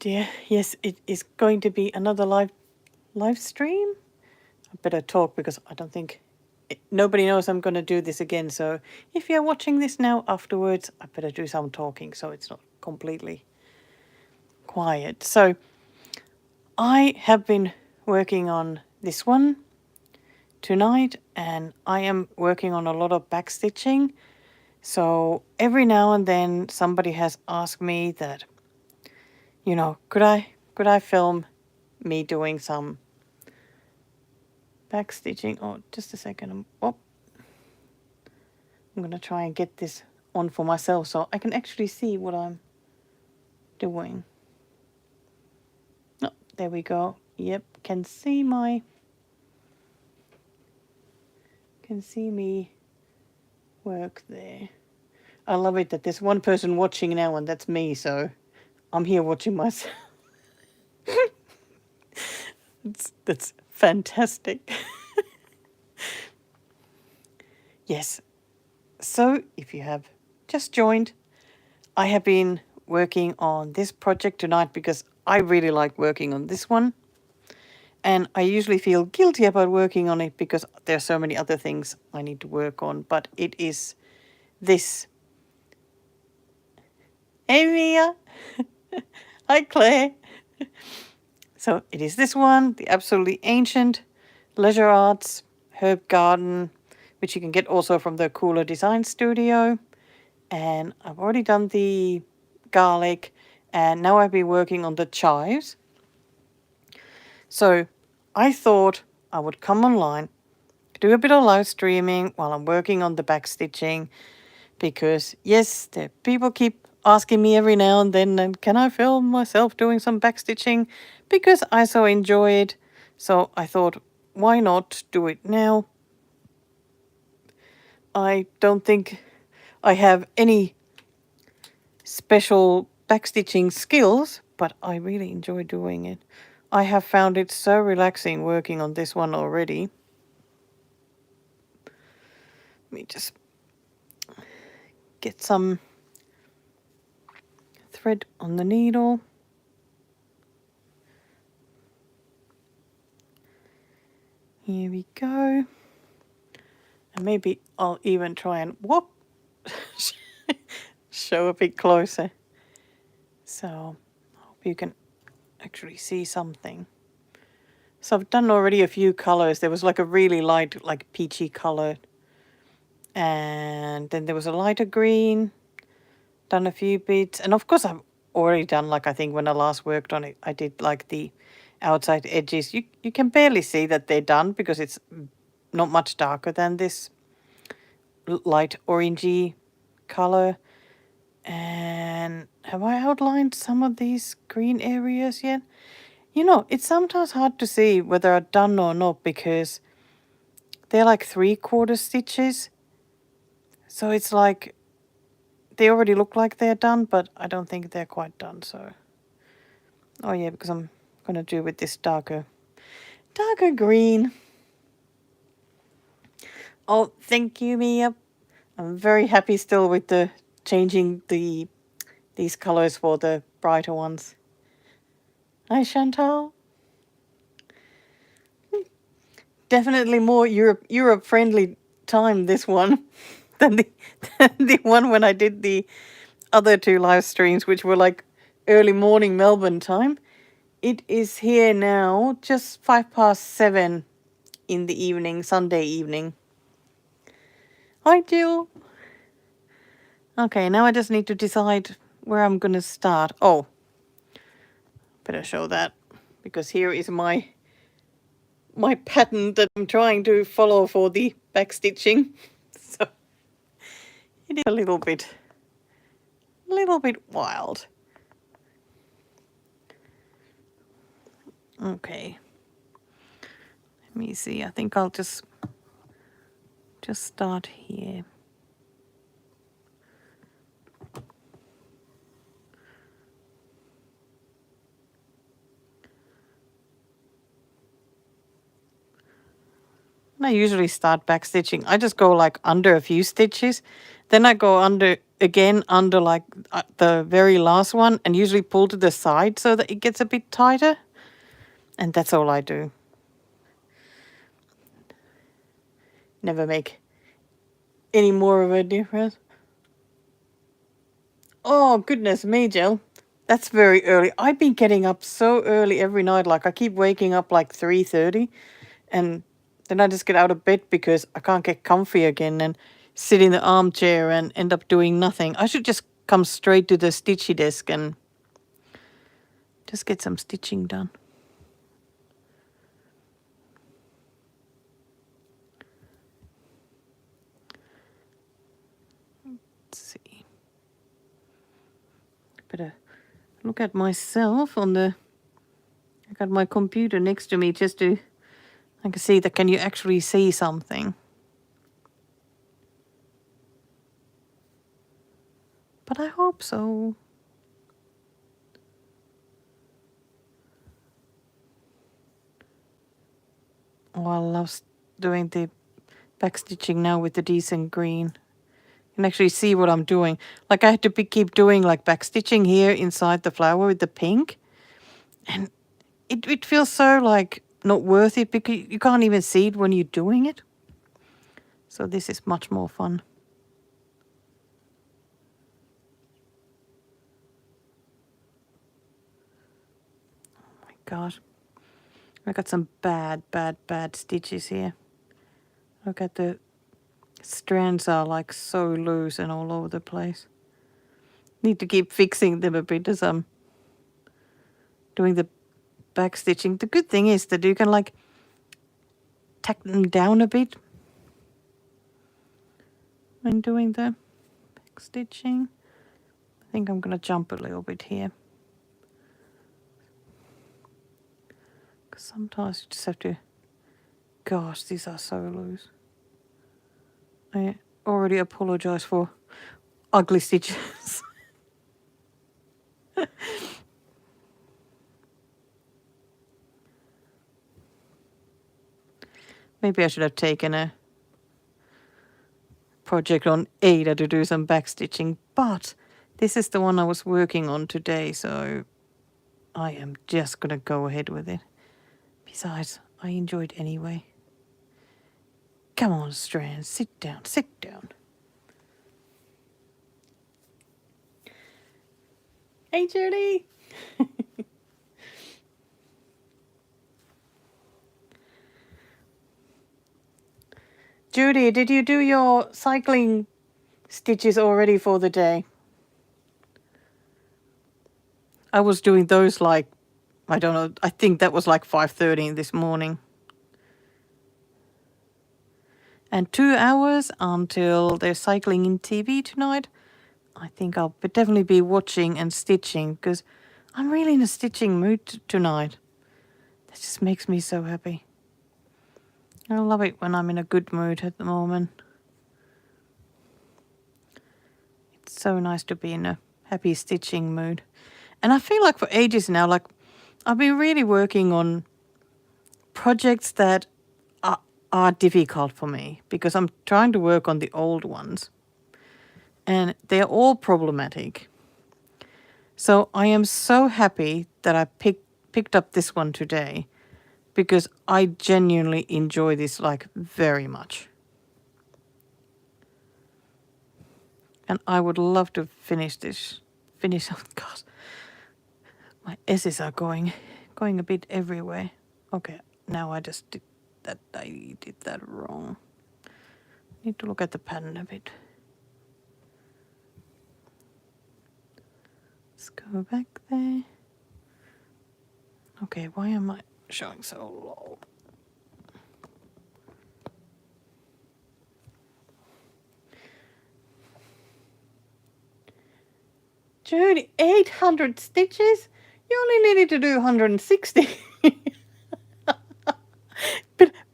dear. Yes, it is going to be another live stream. I better talk because I don't think nobody knows I'm going to do this again. So if you're watching this now afterwards, I better do some talking so it's not completely quiet. So I have been working on this one tonight, and I am working on a lot of backstitching. So every now and then somebody has asked me that, could I film me doing some backstitching? Oh, just a second. I'm going to try and get this on for myself so I can actually see what I'm doing. Oh, there we go. Yep, can see me work there. I love it that there's one person watching now, and that's me, so I'm here watching myself. That's fantastic. Yes. So, if you have just joined, I have been working on this project tonight because I really like working on this one. And I usually feel guilty about working on it because there are so many other things I need to work on. But it is this. Hey, Mia. Hi, Claire. So it is this one, the absolutely ancient Leisure Arts Herb Garden, which you can get also from the Cooler Design Studio. And I've already done the garlic, and now I've been working on the chives. So I thought I would come online, do a bit of live streaming while I'm working on the backstitching, because yes, the people keep asking me every now and then, and can I film myself doing some backstitching, because I so enjoy it. So I thought, why not do it now? I don't think I have any special backstitching skills, but I really enjoy doing it. I have found it so relaxing working on this one already. Let me just get some thread on the needle. Here we go. And maybe I'll even try and show a bit closer. So I hope you can actually see something. So I've done already a few colors. There was like a really light, like peachy color. And then there was a lighter green. Done a few bits. And of course I've already done, like, I think when I last worked on it, I did like the outside edges. You can barely see that they're done because it's not much darker than this light orangey color. And have I outlined some of these green areas yet? It's sometimes hard to see whether I've done or not because they're like 3/4 stitches. So it's like they already look like they're done, but I don't think they're quite done. So, oh yeah, because I'm going to do with this darker green. Oh, thank you, Mia. I'm very happy still with the changing these colors for the brighter ones. Hi, Chantal. Definitely more Europe friendly time, this one, than the one when I did the other two live streams, which were like early morning Melbourne time. It is here now, just 7:05 in the evening, Sunday evening. Hi, Jill. Okay, now I just need to decide where I'm going to start. Oh, better show that, because here is my pattern that I'm trying to follow for the backstitching. So it is a little bit wild. Okay. Let me see. I think I'll just start here. I usually start backstitching. I just go like under a few stitches, then I go under again under like the very last one and usually pull to the side so that it gets a bit tighter. And that's all I do. Never make any more of a difference. Oh, goodness me, Jill. That's very early. I've been getting up so early every night. Like, I keep waking up like 3:30. And then I just get out of bed because I can't get comfy again and sit in the armchair and end up doing nothing. I should just come straight to the stitchy desk and just get some stitching done. Let's see. Better look at myself on the... I got my computer next to me just to... I can see that. Can you actually see something? But I hope so. Oh, I love doing the backstitching now with the decent green. You can actually see what I'm doing. Like I had to keep doing like backstitching here inside the flower with the pink. And it feels so like not worth it because you can't even see it when you're doing it. So this is much more fun. Oh my gosh. I got some bad stitches here. Look at the strands are like so loose and all over the place. Need to keep fixing them a bit as I'm doing the backstitching. The good thing is that you can like tack them down a bit when doing the backstitching. I think I'm gonna jump a little bit here. Because sometimes you just have to... Gosh, these are so loose. I already apologize for ugly stitches. Maybe I should have taken a project on Ada to do some backstitching, but this is the one I was working on today, so I am just gonna go ahead with it. Besides, I enjoyed anyway. Come on, Strand, sit down, sit down. Hey, Judy. Judy, did you do your cycling stitches already for the day? I was doing those like, I don't know, I think that was like 5:30 this morning. And 2 hours until they're cycling in TV tonight. I think I'll definitely be watching and stitching because I'm really in a stitching mood tonight. That just makes me so happy. I love it when I'm in a good mood at the moment. It's so nice to be in a happy stitching mood. And I feel like for ages now, like I've been really working on projects that are difficult for me because I'm trying to work on the old ones. And they're all problematic. So I am so happy that I picked up this one today because I genuinely enjoy this like very much. And I would love to finish this. Oh God, my S's are going a bit everywhere. Okay, now I just did that. I did that wrong. Need to look at the pattern a bit. Let's go back there. Okay, why am I showing so low? Judy, 800 stitches? You only needed to do 160.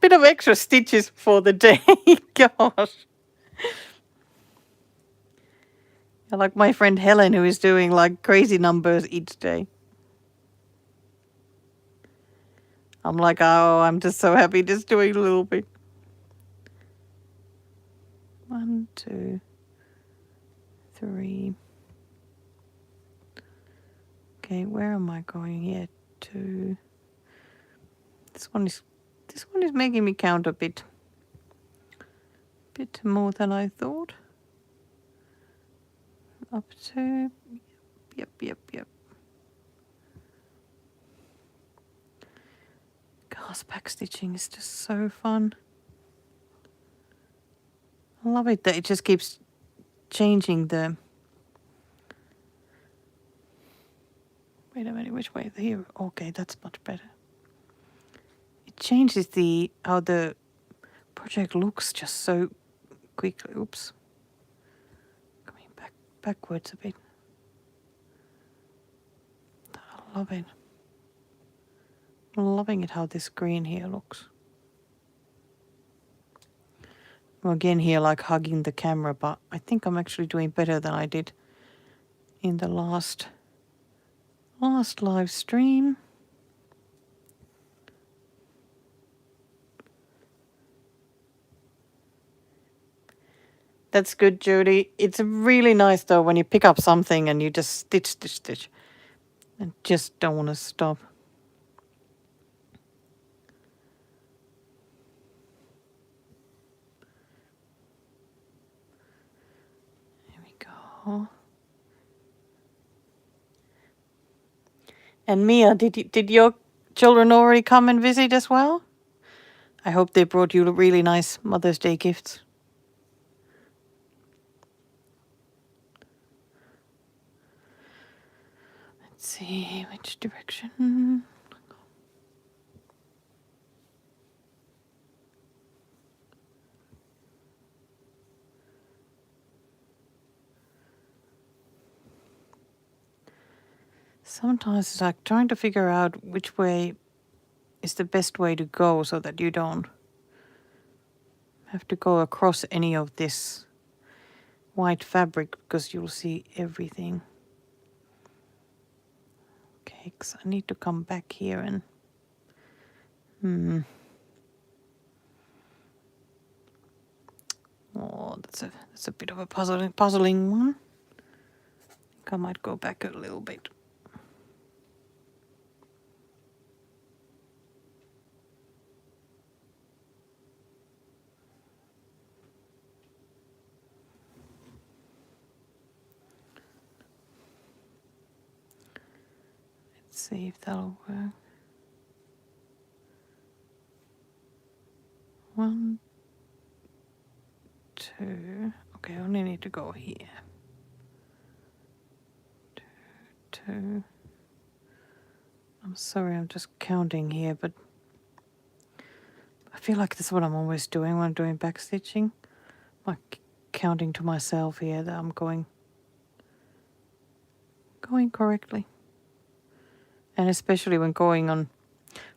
Bit of extra stitches for the day. Gosh. I like my friend Helen who is doing like crazy numbers each day. I'm like, oh, I'm just so happy just doing a little bit. 1, 2, 3. Okay, where am I going here to? This one is making me count a bit more than I thought. Up to, yep. Gosh, backstitching is just so fun. I love it that it just keeps changing the, wait a minute, which way? Here, okay, that's much better. It changes how the project looks just so quickly. Oops. Coming backwards a bit. I love it. I'm loving it how this green here looks. I'm again here like hugging the camera, but I think I'm actually doing better than I did in the last live stream. That's good, Judy. It's really nice though when you pick up something and you just stitch and just don't want to stop. There we go. And Mia, did your children already come and visit as well? I hope they brought you really nice Mother's Day gifts. Let's see which direction. Sometimes it's like trying to figure out which way is the best way to go so that you don't have to go across any of this white fabric because you'll see everything. Okay, because I need to come back here and oh, that's a bit of a puzzling one. I think I might go back a little bit. Let's see if that'll work. 1, 2. Okay, I only need to go here. 2. I'm sorry, I'm just counting here, but I feel like that's what I'm always doing when I'm doing backstitching. Like counting to myself here that I'm going correctly. And especially when going on,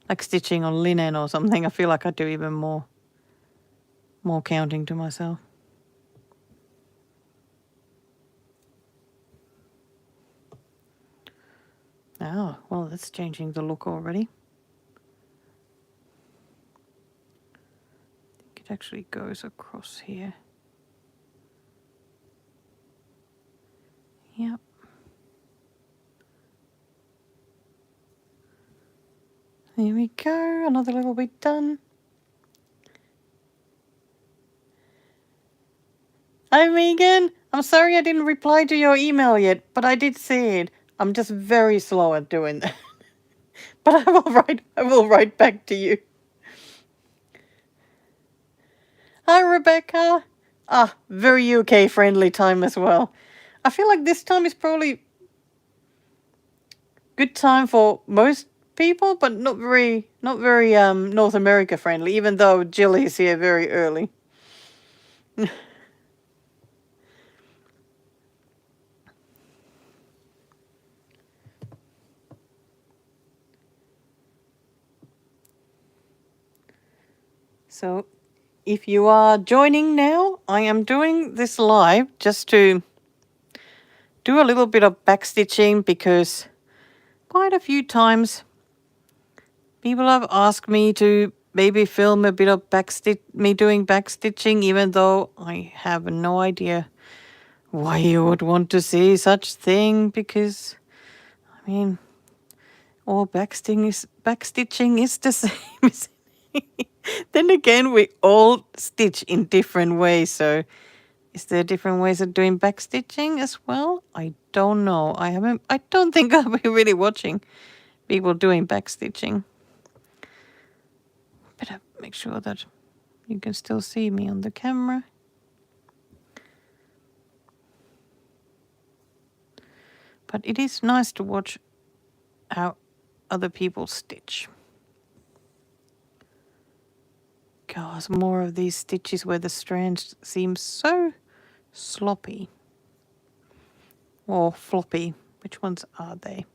like stitching on linen or something, I feel like I do even more counting to myself. Oh, well, that's changing the look already. I think it actually goes across here. Yep. Here we go, another little bit done. Hi, Megan. I'm sorry I didn't reply to your email yet, but I did see it. I'm just very slow at doing that. But I will write back to you. Hi, Rebecca. Very UK friendly time as well. I feel like this time is probably good time for most people, but not very North America friendly, even though Jill is here very early. So if you are joining now, I am doing this live just to do a little bit of backstitching because quite a few times people have asked me to maybe film a bit of me doing backstitching, even though I have no idea why you would want to see such thing, because, I mean, all backstitching is the same. Then again, we all stitch in different ways, so is there different ways of doing backstitching as well? I don't know. I don't think I'll be really watching people doing backstitching. Better make sure that you can still see me on the camera. But it is nice to watch how other people stitch. Gosh, more of these stitches where the strands seem so sloppy. Or floppy. Which ones are they?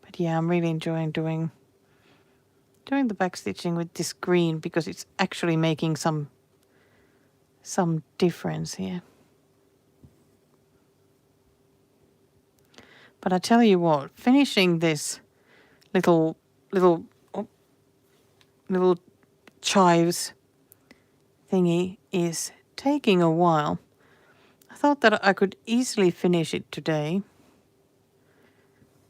But yeah, I'm really enjoying doing the backstitching with this green, because it's actually making some difference here. But I tell you what, finishing this little chives thingy is taking a while. I thought that I could easily finish it today,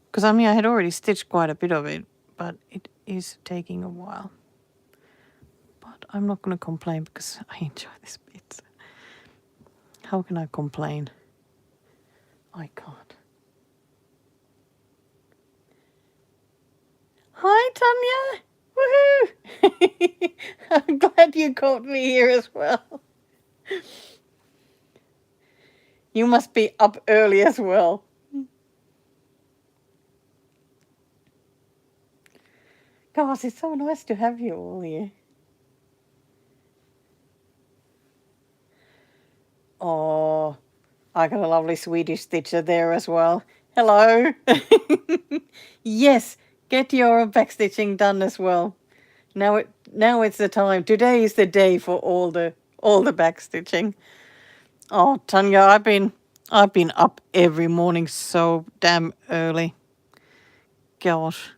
because I mean I had already stitched quite a bit of it, but it is taking a while. But I'm not going to complain, because I enjoy this bit. How can I complain? I can't. Hi, Tanya! Woohoo! I'm glad you caught me here as well. You must be up early as well. Gosh, it's so nice to have you all here. Oh, I got a lovely Swedish stitcher there as well. Hello. Yes, get your backstitching done as well. Now it's the time. Today is the day for all the backstitching. Oh, Tanya, I've been up every morning so damn early. Gosh.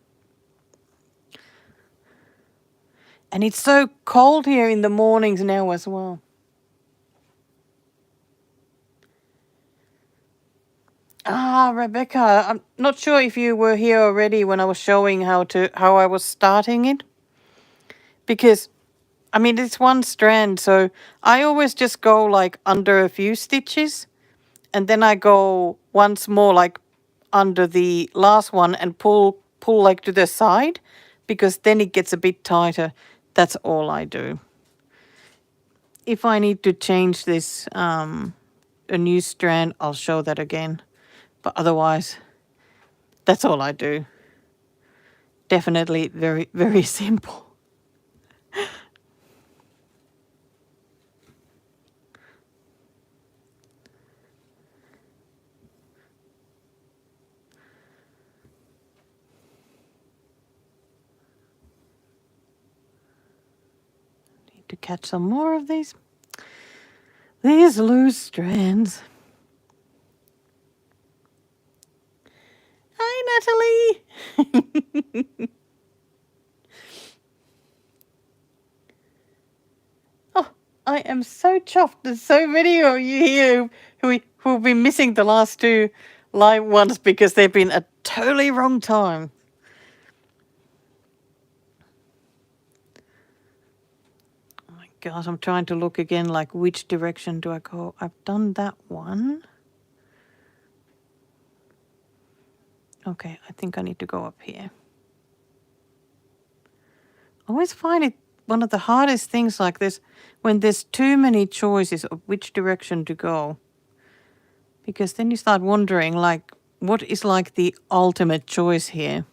And it's so cold here in the mornings now as well. Ah, Rebecca, I'm not sure if you were here already when I was showing how I was starting it. Because, I mean, it's one strand, so I always just go like under a few stitches, and then I go once more like under the last one and pull like to the side, because then it gets a bit tighter. That's all I do. If I need to change this a new strand, I'll show that again. But otherwise, that's all I do. Definitely very, very simple. Need to catch some more of these loose strands. Hi, Natalie. Oh, I am so chuffed. There's so many of you here who've been missing the last two live ones because they've been a totally wrong time. Oh my gosh, I'm trying to look again, like which direction do I go? I've done that one. Okay, I think I need to go up here. I always find it one of the hardest things like this when there's too many choices of which direction to go. Because then you start wondering, like, what is like the ultimate choice here?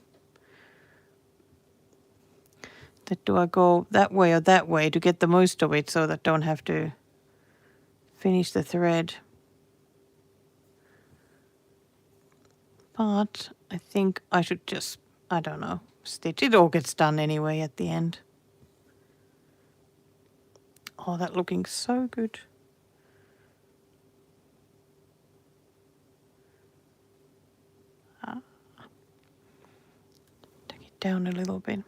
That do I go that way or that way to get the most of it so that I don't have to finish the thread? But I think I should just, I don't know, stitch. It all gets done anyway at the end. Oh, that's looking so good. Take it down a little bit.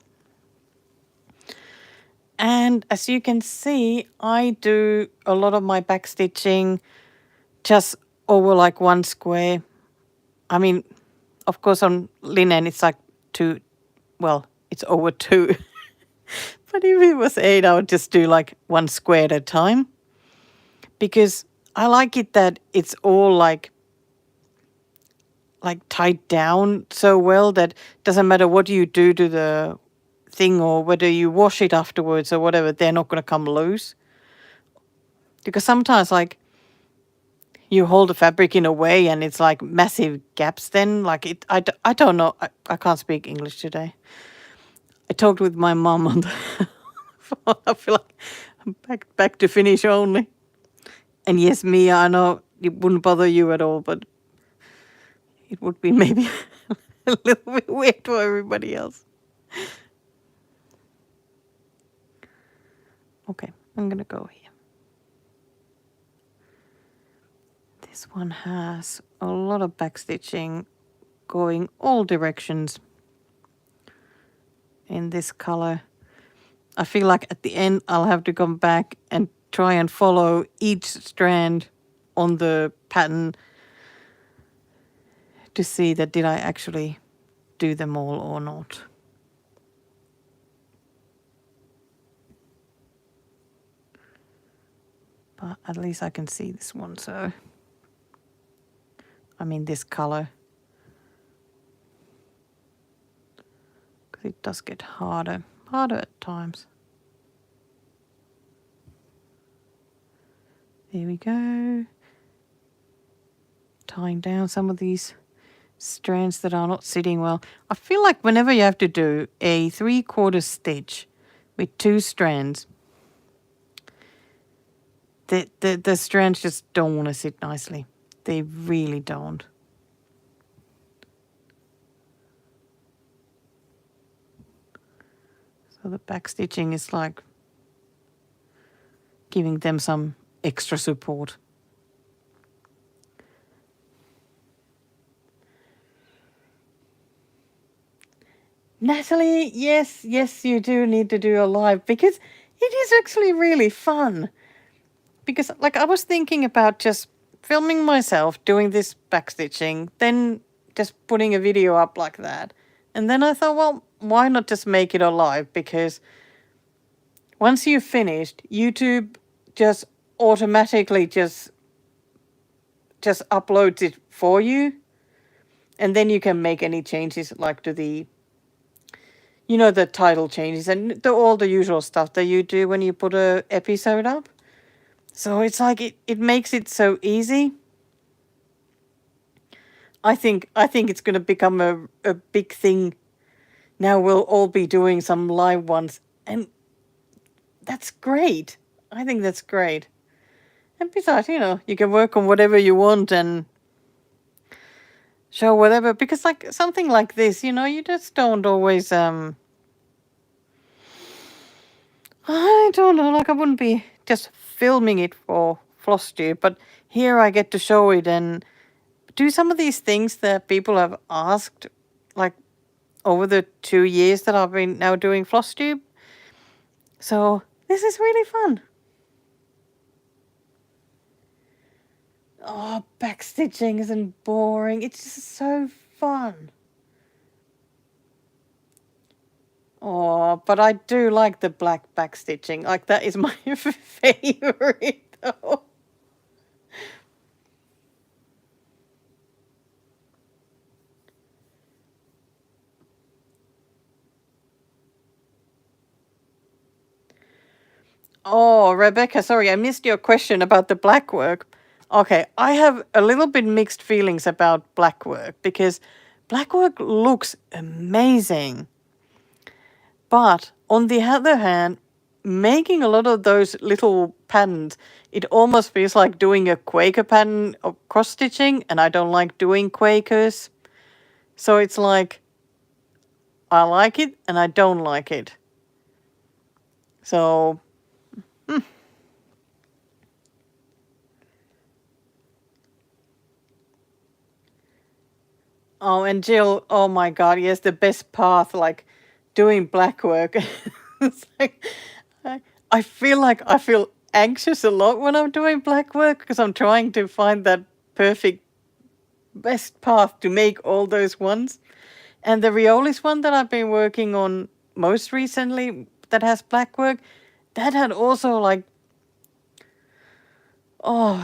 And And as you can see, I do a lot of my backstitching just over like 1 square. I mean, of course on linen it's like 2, well, it's over 2. But if it was 8, I would just do like 1 square at a time. Because I like it that it's all like tied down so well that it doesn't matter what you do to the thing or whether you wash it afterwards or whatever, they're not going to come loose. Because sometimes like you hold the fabric in a way and it's like massive gaps then. Like I don't know. I can't speak English today. I talked with my mum on the phone. I feel like I'm back to Finnish only. And yes, Mia, I know it wouldn't bother you at all, but it would be maybe a little bit weird for everybody else. Okay, I'm gonna go here. This one has a lot of backstitching going all directions in this color. I feel like at the end I'll have to come back and try and follow each strand on the pattern to see that did I actually do them all or not. But at least I can see this one, so I mean this color. Because it does get harder at times. There we go. Tying down some of these strands that are not sitting well. I feel like whenever you have to do a 3/4 stitch with 2 strands, the strands just don't want to sit nicely. They really don't. So the back stitching is like giving them some extra support. Natalie, yes, you do need to do a live because it is actually really fun. Because like I was thinking about just filming myself doing this backstitching, then just putting a video up like that. And then I thought, well, why not just make it alive? Because once you've finished, YouTube just automatically just uploads it for you. And then you can make any changes like to the, you know, the title changes and all the usual stuff that you do when you put a episode up. So it's like it makes it so easy. I think it's going to become a big thing. Now we'll all be doing some live ones, and that's great. I think that's great. And besides, you know, you can work on whatever you want and show whatever. Because like something like this, you know, you just don't always I don't know. Like I wouldn't be just filming it for FlossTube, but here I get to show it and do some of these things that people have asked, like over the 2 years that I've been now doing FlossTube. So this is really fun. Oh, backstitching isn't boring. It's just so fun. Oh, but I do like the black backstitching. Like that is my favorite though. Oh, Rebecca, sorry, I missed your question about the Blackwork. Okay, I have a little bit mixed feelings about Blackwork because Blackwork looks amazing. But on the other hand, making a lot of those little patterns, it almost feels like doing a Quaker pattern of cross stitching, and I don't like doing Quakers. So it's like I like it and I don't like it. So oh, and Jill, oh my God, yes, the best path, like doing Blackwork. It's like I feel anxious a lot when I'm doing black work because I'm trying to find that perfect best path to make all those ones. And the Riolis one that I've been working on most recently that has black work, that had also like,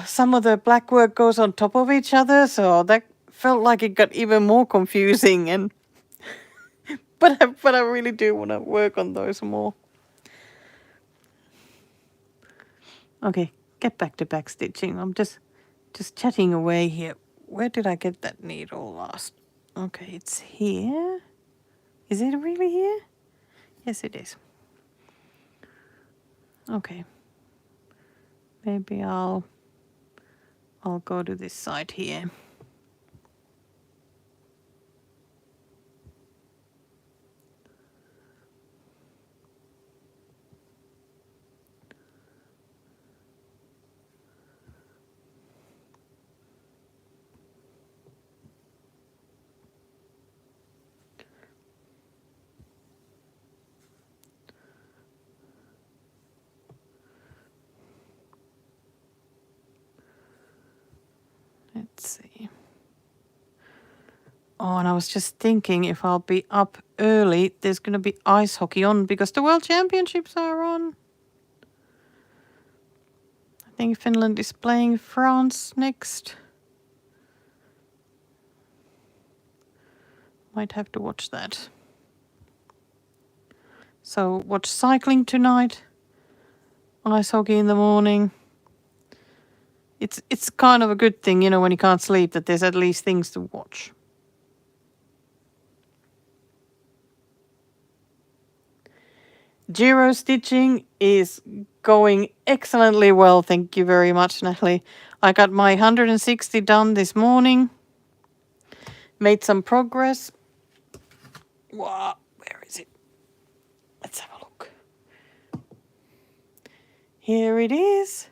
some of the black work goes on top of each other, so that felt like it got even more confusing. And but I really do want to work on those more. Okay, get back to backstitching. I'm just chatting away here. Where did I get that needle last? Okay, it's here. Is it really here? Yes, it is. Okay. Maybe I'll go to this side here. Let's see. Oh, and I was just thinking if I'll be up early, there's going to be ice hockey on because the World Championships are on. I think Finland is playing France next. Might have to watch that. So watch cycling tonight. Ice hockey in the morning. It's kind of a good thing, when you can't sleep, that there's at least things to watch. Giro stitching is going excellently well, thank you very much, Natalie. I got my 160 done this morning. Made some progress. Wow, where is it? Let's have a look. Here it is.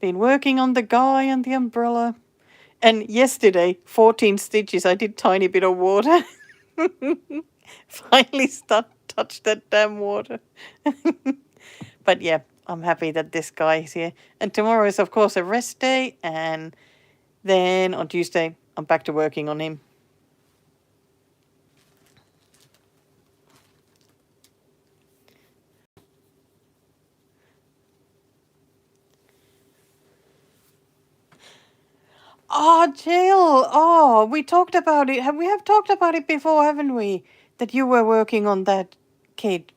Been working on the guy and the umbrella. And yesterday, 14 stitches, I did tiny bit of water. Finally touched that damn water. But yeah, I'm happy that this guy is here. And tomorrow is, of course, a rest day. And then on Tuesday, I'm back to working on him. Oh, Jill. Oh, we talked about it. We have talked about it before, haven't we? That you were working on that kid.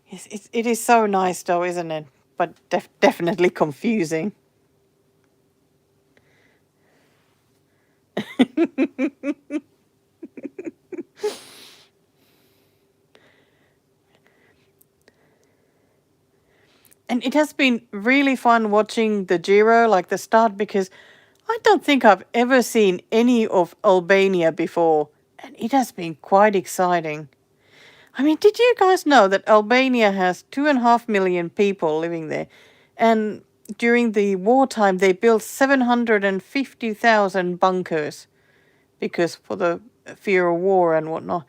Yes, it is so nice though, isn't it? But definitely confusing. And it has been really fun watching the Giro, like the start, because I don't think I've ever seen any of Albania before. And it has been quite exciting. I mean, did you guys know that Albania has 2.5 million people living there? And during the wartime, they built 750,000 bunkers because for the fear of war and whatnot.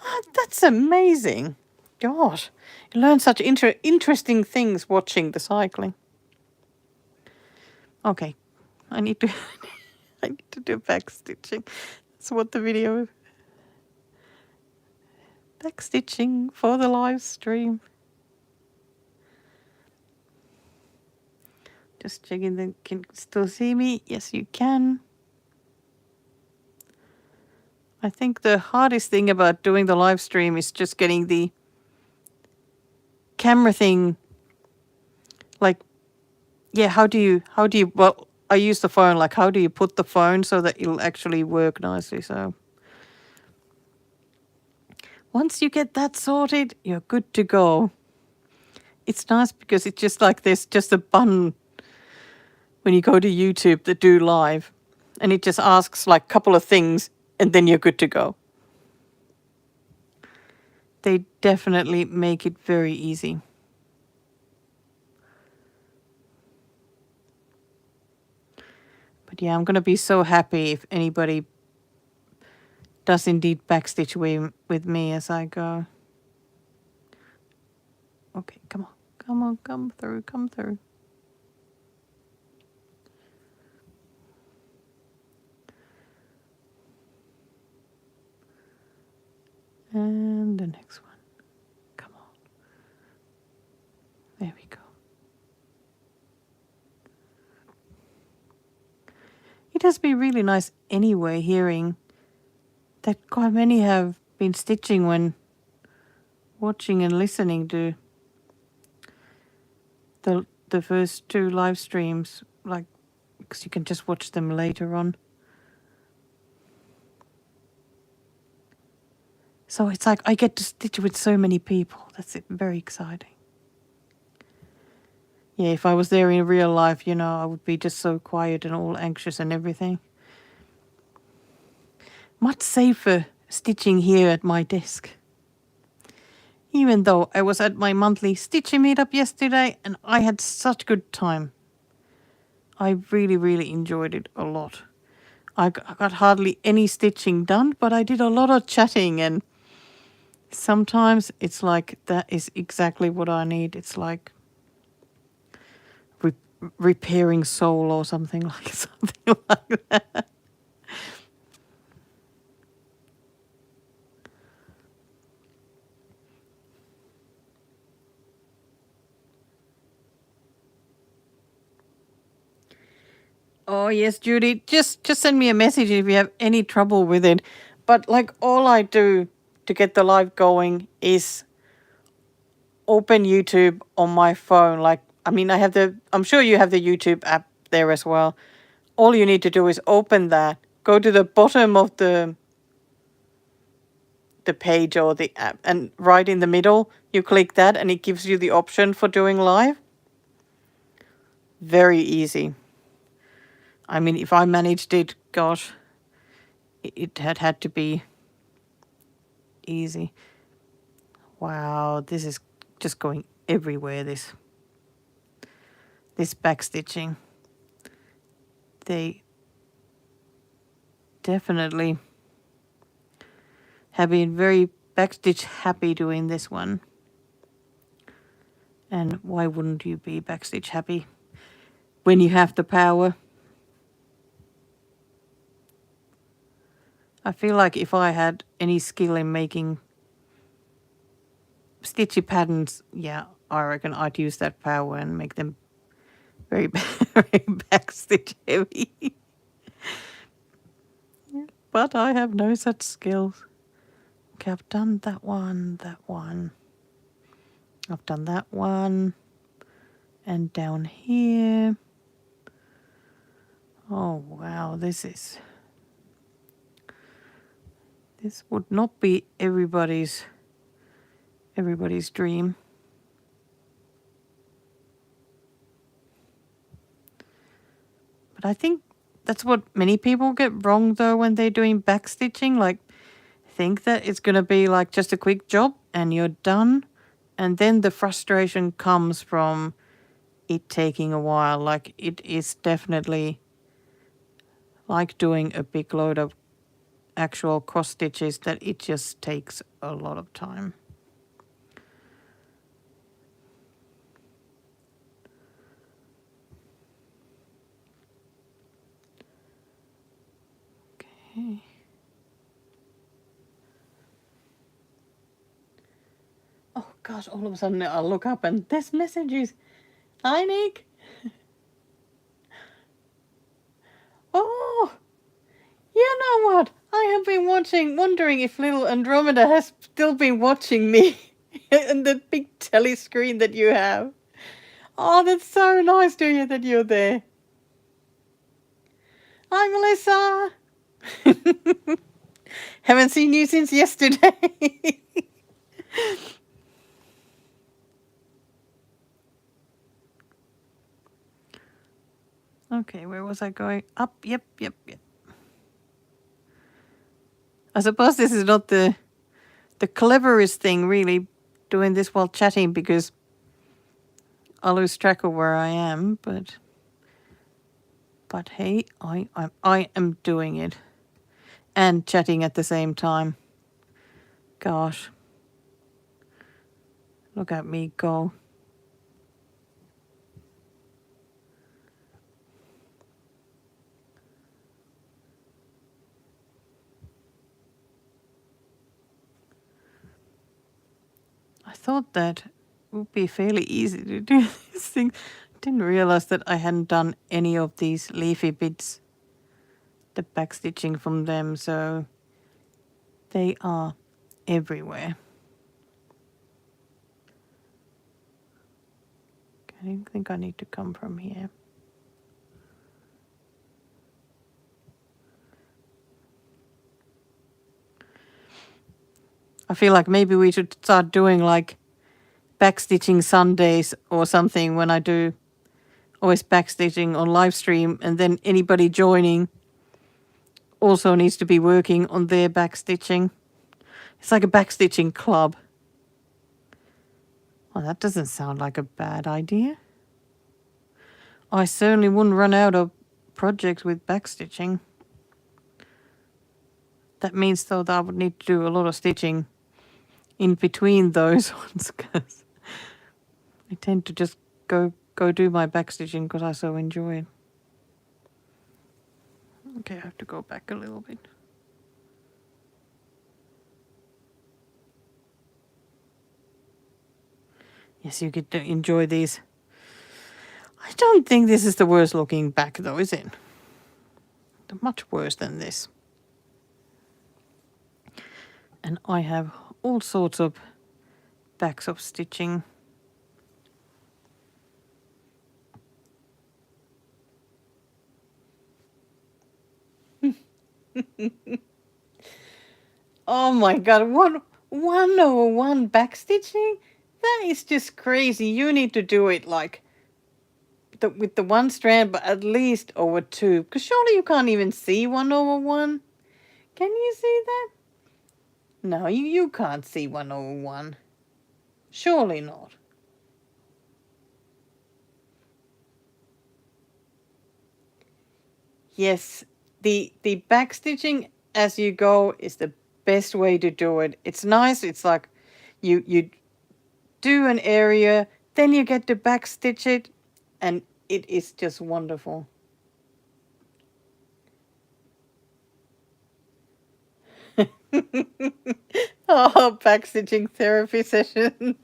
Oh, that's amazing. Gosh, you learn such interesting things watching the cycling. Okay, I need to do backstitching. That's what the video is. Backstitching for the live stream. Just checking that can you still see me. Yes, you can. I think the hardest thing about doing the live stream is just getting the camera thing. Like, yeah, how do you, well, I use the phone, like how do you put the phone so that it'll actually work nicely, so. Once you get that sorted, you're good to go. It's nice because it's just like there's just a button when you go to YouTube that do live. And it just asks like a couple of things and then you're good to go. They definitely make it very easy. But yeah, I'm going to be so happy if anybody does indeed backstitch with me as I go. Okay, come on. Come on, come through, come through. And the next one. Come on. There we go. It has been really nice anyway hearing that quite many have been stitching when watching and listening to the first 2 live streams, like, because you can just watch them later on. So it's like I get to stitch with so many people. That's it, very exciting. Yeah, if I was there in real life, you know, I would be just so quiet and all anxious and everything. Much safer stitching here at my desk. Even though I was at my monthly stitching meetup yesterday and I had such good time. I really, really enjoyed it a lot. I got hardly any stitching done, but I did a lot of chatting, and sometimes it's like that is exactly what I need. It's like repairing soul or something like that. Oh yes, Judy. Just send me a message if you have any trouble with it. But like all I do to get the live going is open YouTube on my phone. Like, I mean, I'm sure you have the YouTube app there as well. All you need to do is open that, go to the bottom of the page or the app, and right in the middle, you click that and it gives you the option for doing live. Very easy. I mean, if I managed it, gosh, it had to be easy. Wow, this is just going everywhere, this backstitching. They definitely have been very backstitch happy doing this one. And why wouldn't you be backstitch happy when you have the power? I feel like if I had any skill in making stitchy patterns, yeah, I reckon I'd use that power and make them very, very backstitch heavy. But I have no such skills. Okay, I've done that one. I've done that one. And down here. Oh, wow, this would not be everybody's dream. But I think that's what many people get wrong though when they're doing backstitching. Like, think that it's going to be like just a quick job and you're done. And then the frustration comes from it taking a while. Like, it is definitely like doing a big load of actual cross stitches, that it just takes a lot of time. Okay. Oh gosh, all of a sudden I'll look up and there's messages. Hi, Nick. Oh, you know what? I have been wondering if little Andromeda has still been watching me and the big telly screen that you have. Oh, that's so nice to hear that you're there. Hi, Melissa. Haven't seen you since yesterday. Okay, where was I going? Up, yep. I suppose this is not the cleverest thing, really, doing this while chatting, because I'll lose track of where I am, but hey, I am doing it. And chatting at the same time. Gosh. Look at me go. thought that would be fairly easy to do this thing. Didn't realize that I hadn't done any of these leafy bits, the backstitching from them, so they are everywhere. I think I need to come from here. I feel like maybe we should start doing like backstitching Sundays or something when I do always backstitching on live stream, and then anybody joining also needs to be working on their backstitching. It's like a backstitching club. Well, that doesn't sound like a bad idea. I certainly wouldn't run out of projects with backstitching. That means though that I would need to do a lot of stitching in between those ones, because I tend to just go do my backstitching because I so enjoy it. Okay, I have to go back a little bit. Yes, you get to enjoy these. I don't think this is the worst looking back though, is it? Much worse than this. And I have all sorts of backs of stitching. Oh my god, 101 backstitching? That is just crazy. You need to do it like with the one strand, but at least over two. Because surely you can't even see 101. Can you see that? No, you can't see 101. Surely not. Yes, the backstitching as you go is the best way to do it. It's nice. It's like you do an area, then you get to backstitch it, and it is just wonderful. Oh, backstitching therapy session.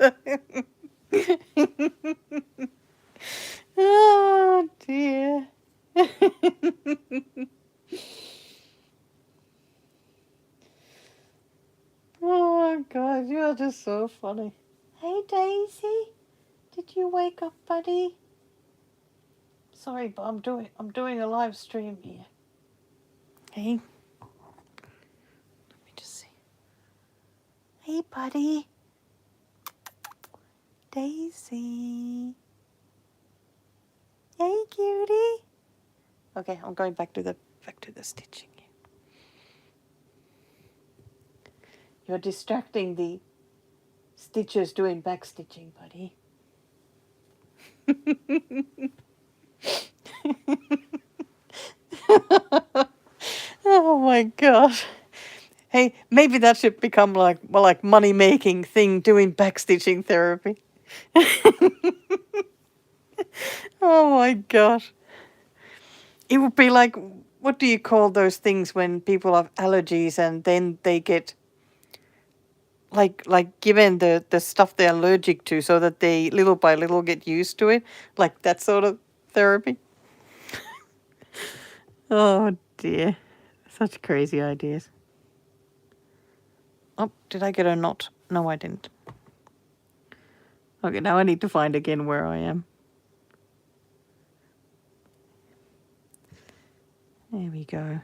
Oh dear. Oh god, you're just so funny. Hey Daisy, did you wake up, buddy? Sorry, but I'm doing a live stream here. Hey. Let me just see. Hey buddy. Daisy. Hey cutie. Okay, I'm going back to the stitching. You're distracting the stitchers doing backstitching, buddy. Oh my gosh. Hey, maybe that should become like money-making thing, doing backstitching therapy. Oh my gosh. It would be like, what do you call those things when people have allergies and then they get like given the stuff they're allergic to so that they little by little get used to it? Like that sort of therapy. Oh dear. Such crazy ideas. Oh, did I get a knot? No, I didn't. Okay, now I need to find again where I am. There we go.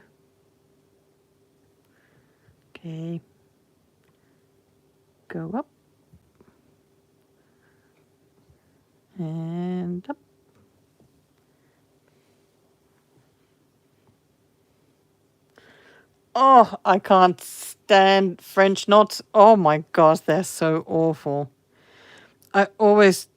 Okay. Go up. And up. Oh, I can't stand French knots. Oh my gosh, they're so awful. I always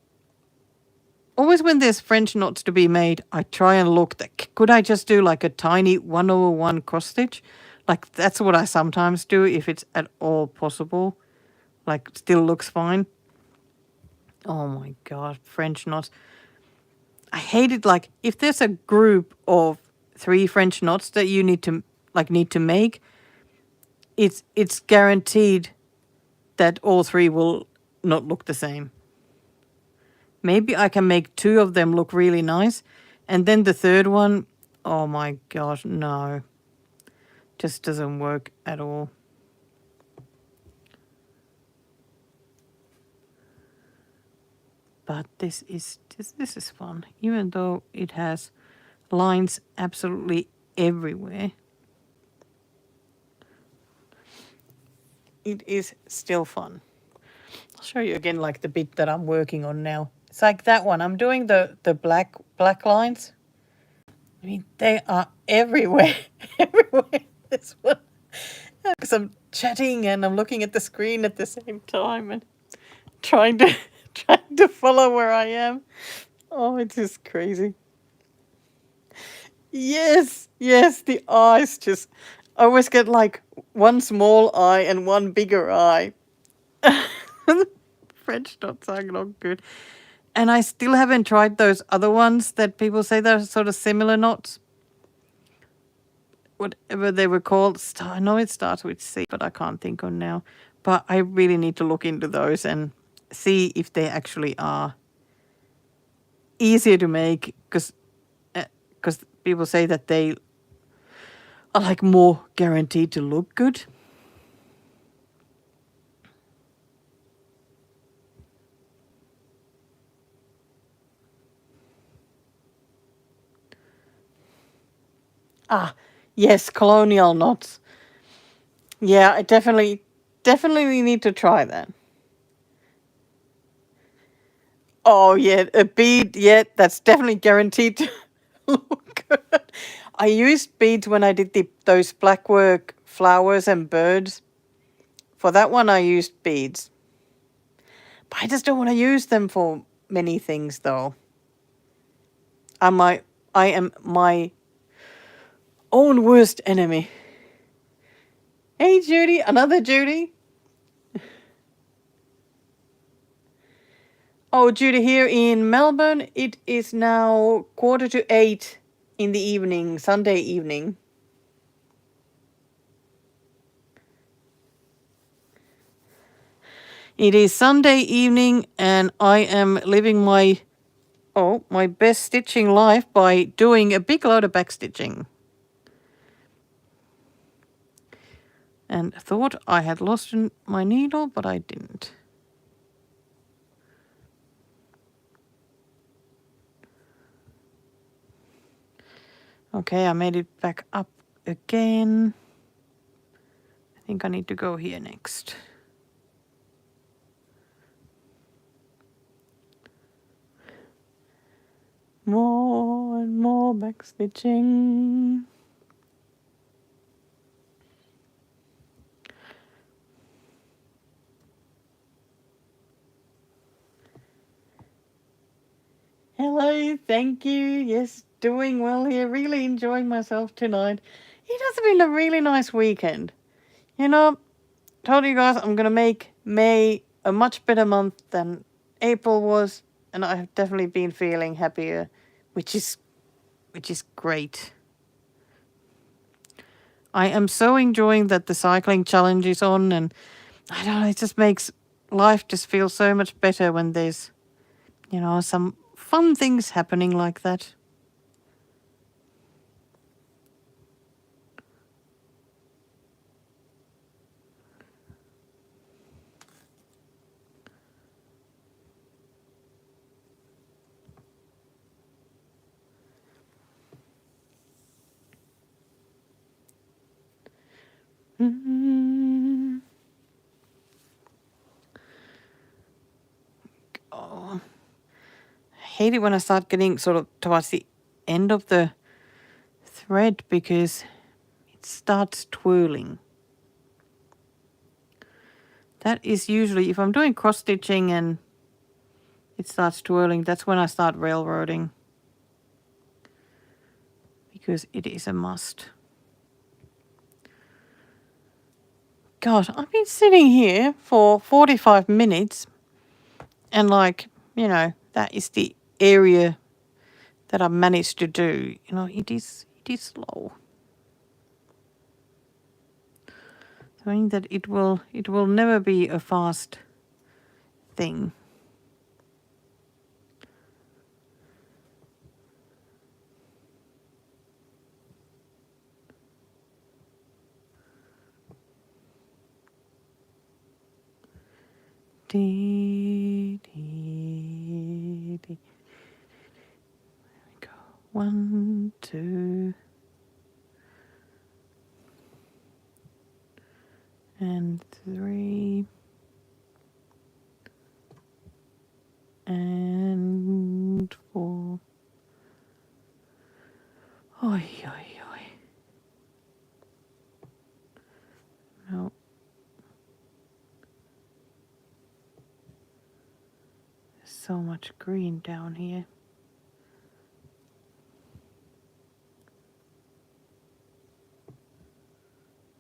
when there's French knots to be made, I try and look that could I just do like a tiny 1/1 cross stitch? Like that's what I sometimes do if it's at all possible. Like still looks fine. Oh my god, French knots. I hate it. Like if there's a group of 3 French knots that you need to make, it's guaranteed that all 3 will not look the same. Maybe I can make 2 of them look really nice. And then the third one, oh my gosh, no. Just doesn't work at all. But this is fun, even though it has lines absolutely everywhere. It is still fun. I'll show you again like the bit that I'm working on now. It's like that one. I'm doing the black lines. I mean, they are everywhere. Everywhere. This one. Because I'm chatting and I'm looking at the screen at the same time and trying to follow where I am. Oh, it's just crazy. Yes, the eyes just... I always get like one small eye and one bigger eye. French dots are not good. And I still haven't tried those other ones that people say they're sort of similar knots. Whatever they were called. I know it starts with C, but I can't think of now. But I really need to look into those and see if they actually are easier to make. Because people say that they are like more guaranteed to look good. Ah, yes, colonial knots. Yeah, I definitely need to try that. Oh, yeah, a bead, yeah, that's definitely guaranteed to look good. I used beads when I did those Blackwork flowers and birds. For that one, I used beads. But I just don't want to use them for many things, though. I am my own worst enemy. Hey, Judy, another Judy. Oh, Judy, here in Melbourne, it is now 7:45 in the evening, Sunday evening. It is Sunday evening, and I am living my best stitching life by doing a big load of backstitching. And thought I had lost my needle, but I didn't. Okay, I made it back up again. I think I need to go here next. More and more backstitching. Hello, thank you. Yes, doing well here. Really enjoying myself tonight. It has been a really nice weekend. You know, told you guys I'm gonna make May a much better month than April was, and I have definitely been feeling happier, which is great. I am so enjoying that the cycling challenge is on, and I don't know, it just makes life just feel so much better when there's, some fun things happening like that. Mm-hmm. Oh, I hate it when I start getting sort of towards the end of the thread because it starts twirling. That is usually, if I'm doing cross stitching and it starts twirling, that's when I start railroading. Because it is a must. God, I've been sitting here for 45 minutes and that is the area that I've managed to do. It is slow. So I mean that it will never be a fast thing. Dee, dee, dee. There we go. 1, 2, and 3, and 4. Oi, oi, oi. No. There's so much green down here.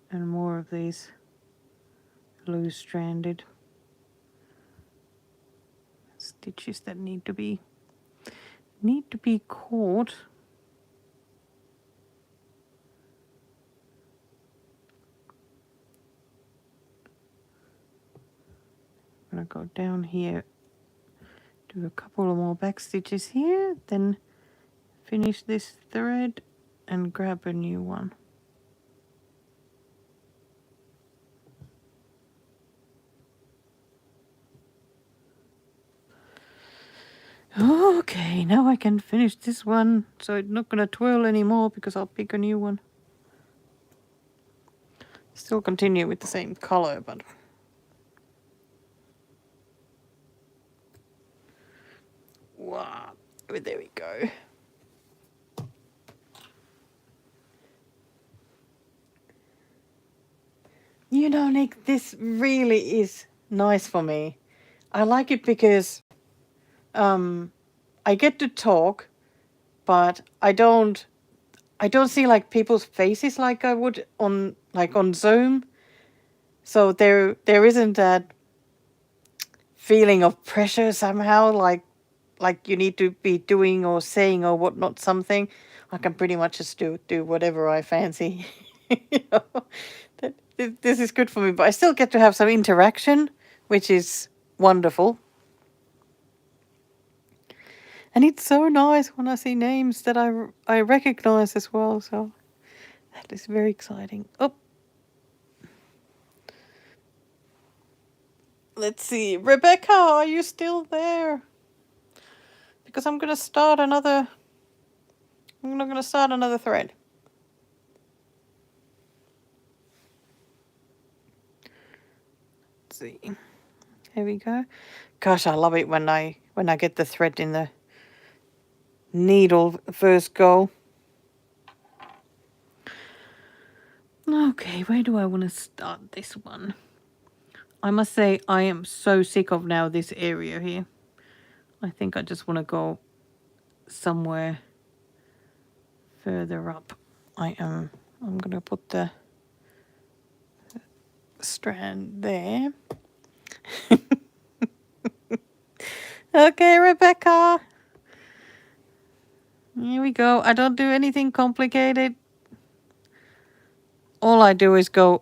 And more of these loose-stranded stitches that need to be caught. I'm gonna go down here, do a couple of more back stitches here, then finish this thread and grab a new one. Okay, now I can finish this one, so it's not gonna twirl anymore because I'll pick a new one. Still continue with the same color, but wow, there we go. You know, Nick, this really is nice for me. I like it because I get to talk, but I don't see like people's faces like I would on Zoom. So there isn't that feeling of pressure somehow, like you need to be doing or saying or whatnot something. I can pretty much just do whatever I fancy. You know, this is good for me, but I still get to have some interaction, which is wonderful. And it's so nice when I see names that I recognize as well, so that is very exciting. Oh, let's see. Rebecca, are you still there? Because I'm going to start another thread. Let's see. Here we go. Gosh, I love it when I get the thread in the needle first go. Okay, where do I want to start this one? I must say I am so sick of now this area here. I think I just want to go somewhere further up. I'm going to put the strand there. Okay, Rebecca. Here we go. I don't do anything complicated. All I do is go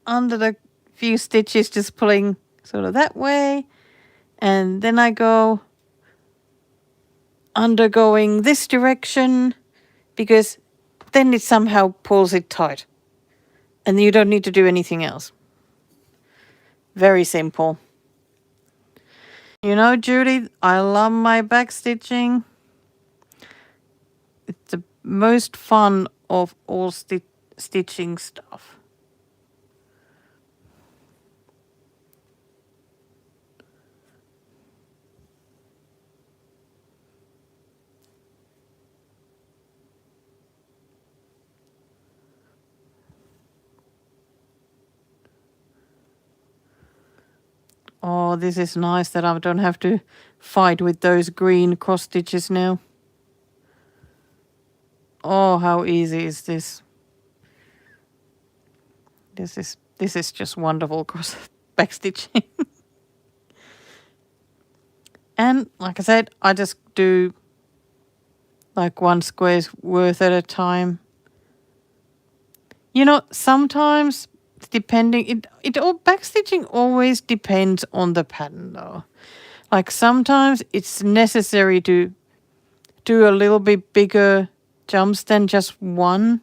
under the few stitches, just pulling sort of that way. And then I go undergoing this direction because then it somehow pulls it tight. And you don't need to do anything else. Very simple. You know, Judy, I love my backstitching. It's the most fun of all stitching stuff. Oh, this is nice that I don't have to fight with those green cross stitches now. Oh, how easy is this? This is just wonderful cross backstitching. And like I said, I just do like one square's worth at a time. You know, sometimes depending, it all backstitching always depends on the pattern though. Like sometimes it's necessary to do a little bit bigger jumps than just one,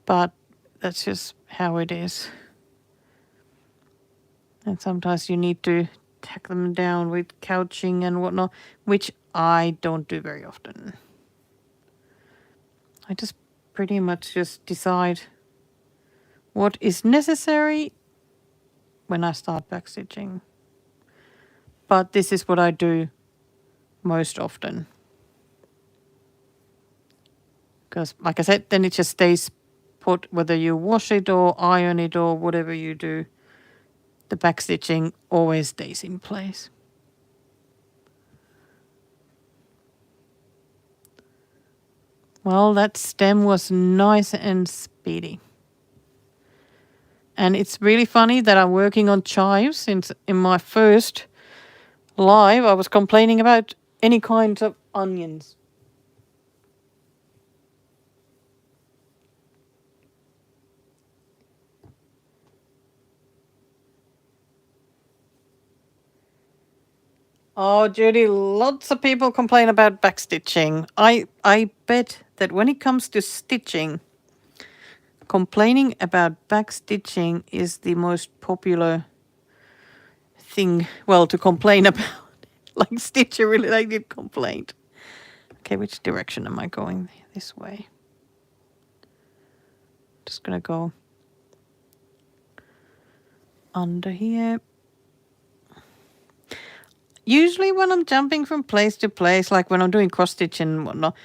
but that's just how it is. And sometimes you need to tack them down with couching and whatnot, which I don't do very often. I just pretty much just decide what is necessary when I start backstitching. But this is what I do most often. Because like I said, then it just stays put, whether you wash it or iron it or whatever you do. The backstitching always stays in place. Well, that stem was nice and speedy. And it's really funny that I'm working on chives, since in my first live I was complaining about any kinds of onions. Oh, Judy, lots of people complain about backstitching. I bet that when it comes to stitching, complaining about backstitching is the most popular thing, well, to complain about. Like Stitcher related complaint. Okay, which direction am I going? This way. Just gonna go under here. Usually when I'm jumping from place to place, like when I'm doing cross stitch and whatnot,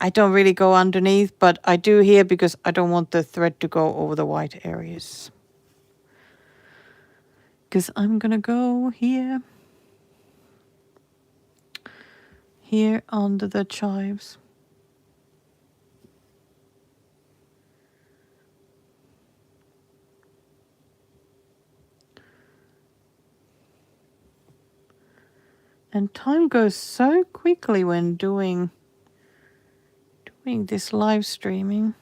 I don't really go underneath, but I do here because I don't want the thread to go over the white areas. Because I'm gonna go here. Here under the chives. And time goes so quickly when doing this live streaming.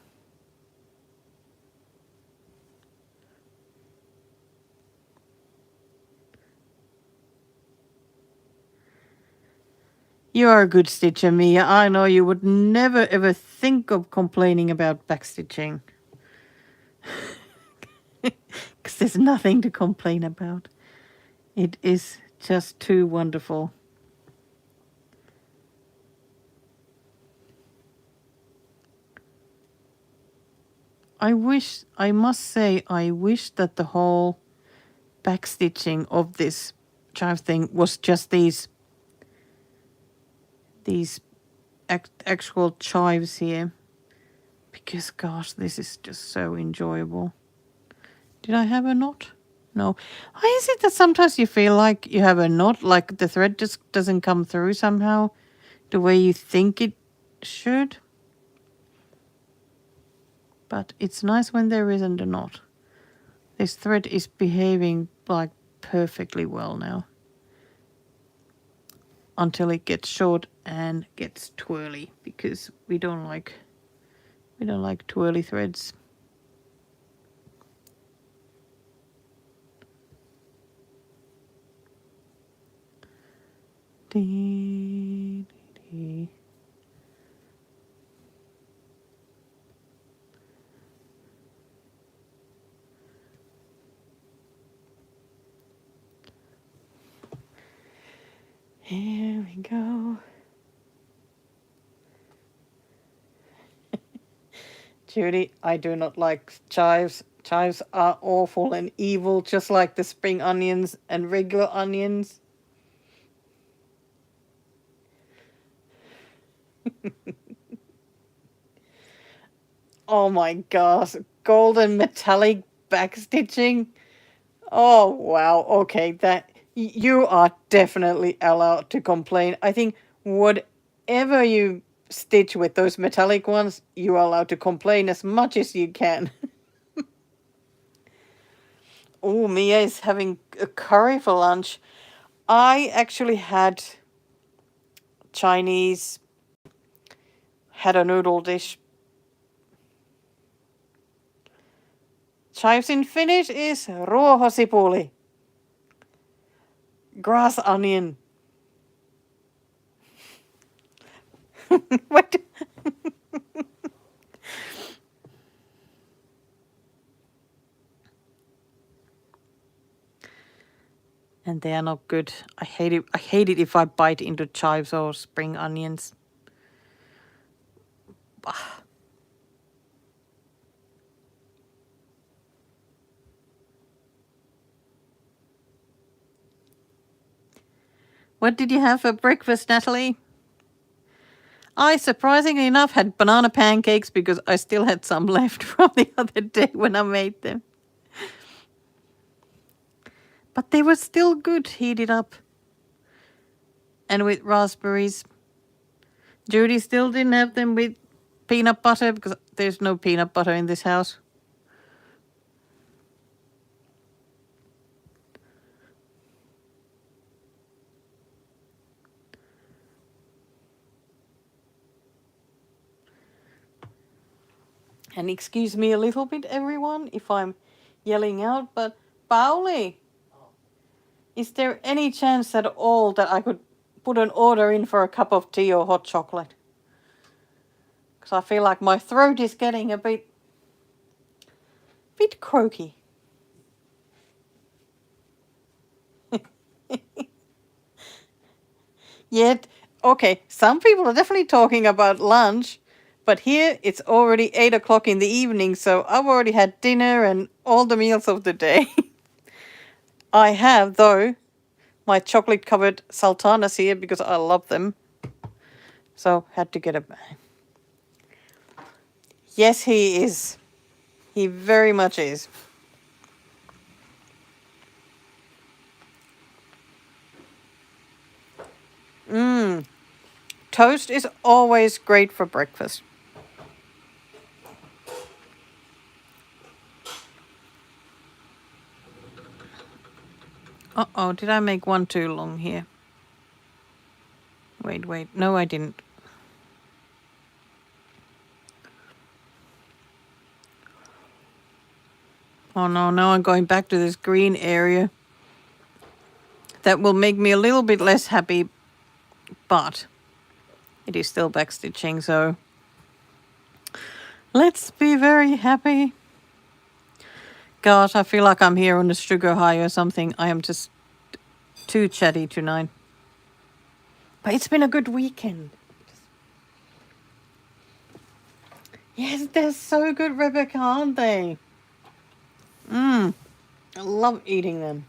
You are a good stitcher, Mia. I know you would never ever think of complaining about backstitching. Because there's nothing to complain about. It is just too wonderful. I must say, I wish that the whole backstitching of this chive thing was just these actual chives here. Because gosh, this is just so enjoyable. Did I have a knot? No. Why is it that sometimes you feel like you have a knot, like the thread just doesn't come through somehow the way you think it should? But it's nice when there isn't a knot. This thread is behaving like perfectly well now. Until it gets short and gets twirly, because we don't like twirly threads. Dee, dee, dee. Here we go. Judy, I do not like chives. Chives are awful and evil, just like the spring onions and regular onions. Oh my gosh, golden metallic backstitching. Oh wow, okay, that you are definitely allowed to complain. I think whatever you stitch with those metallic ones, you are allowed to complain as much as you can. Oh, Mia is having a curry for lunch. I actually had Chinese, had a noodle dish. Chives in Finnish is ruohosipuli. Grass onion. What? And they are not good. I hate it. I hate it if I bite into chives or spring onions. Bah. What did you have for breakfast, Natalie? I, surprisingly enough, had banana pancakes because I still had some left from the other day when I made them. But they were still good, heated up. And with raspberries. Judy still didn't have them with peanut butter because there's no peanut butter in this house. And excuse me a little bit, everyone, if I'm yelling out, but Pauli, is there any chance at all that I could put an order in for a cup of tea or hot chocolate? Because I feel like my throat is getting a bit croaky. Yet, okay, some people are definitely talking about lunch, but here it's already 8 o'clock in the evening, so I've already had dinner and all the meals of the day. I have, though, my chocolate-covered sultanas here because I love them. So, had to get a... Yes, he is. He very much is. Toast is always great for breakfast. Uh-oh, did I make one too long here? Wait. No, I didn't. Oh no, now I'm going back to this green area. That will make me a little bit less happy, but it is still backstitching, so let's be very happy. Gosh, I feel like I'm here on a sugar high or something. I am just too chatty tonight. But it's been a good weekend. Yes, they're so good, Rebecca, aren't they? I love eating them.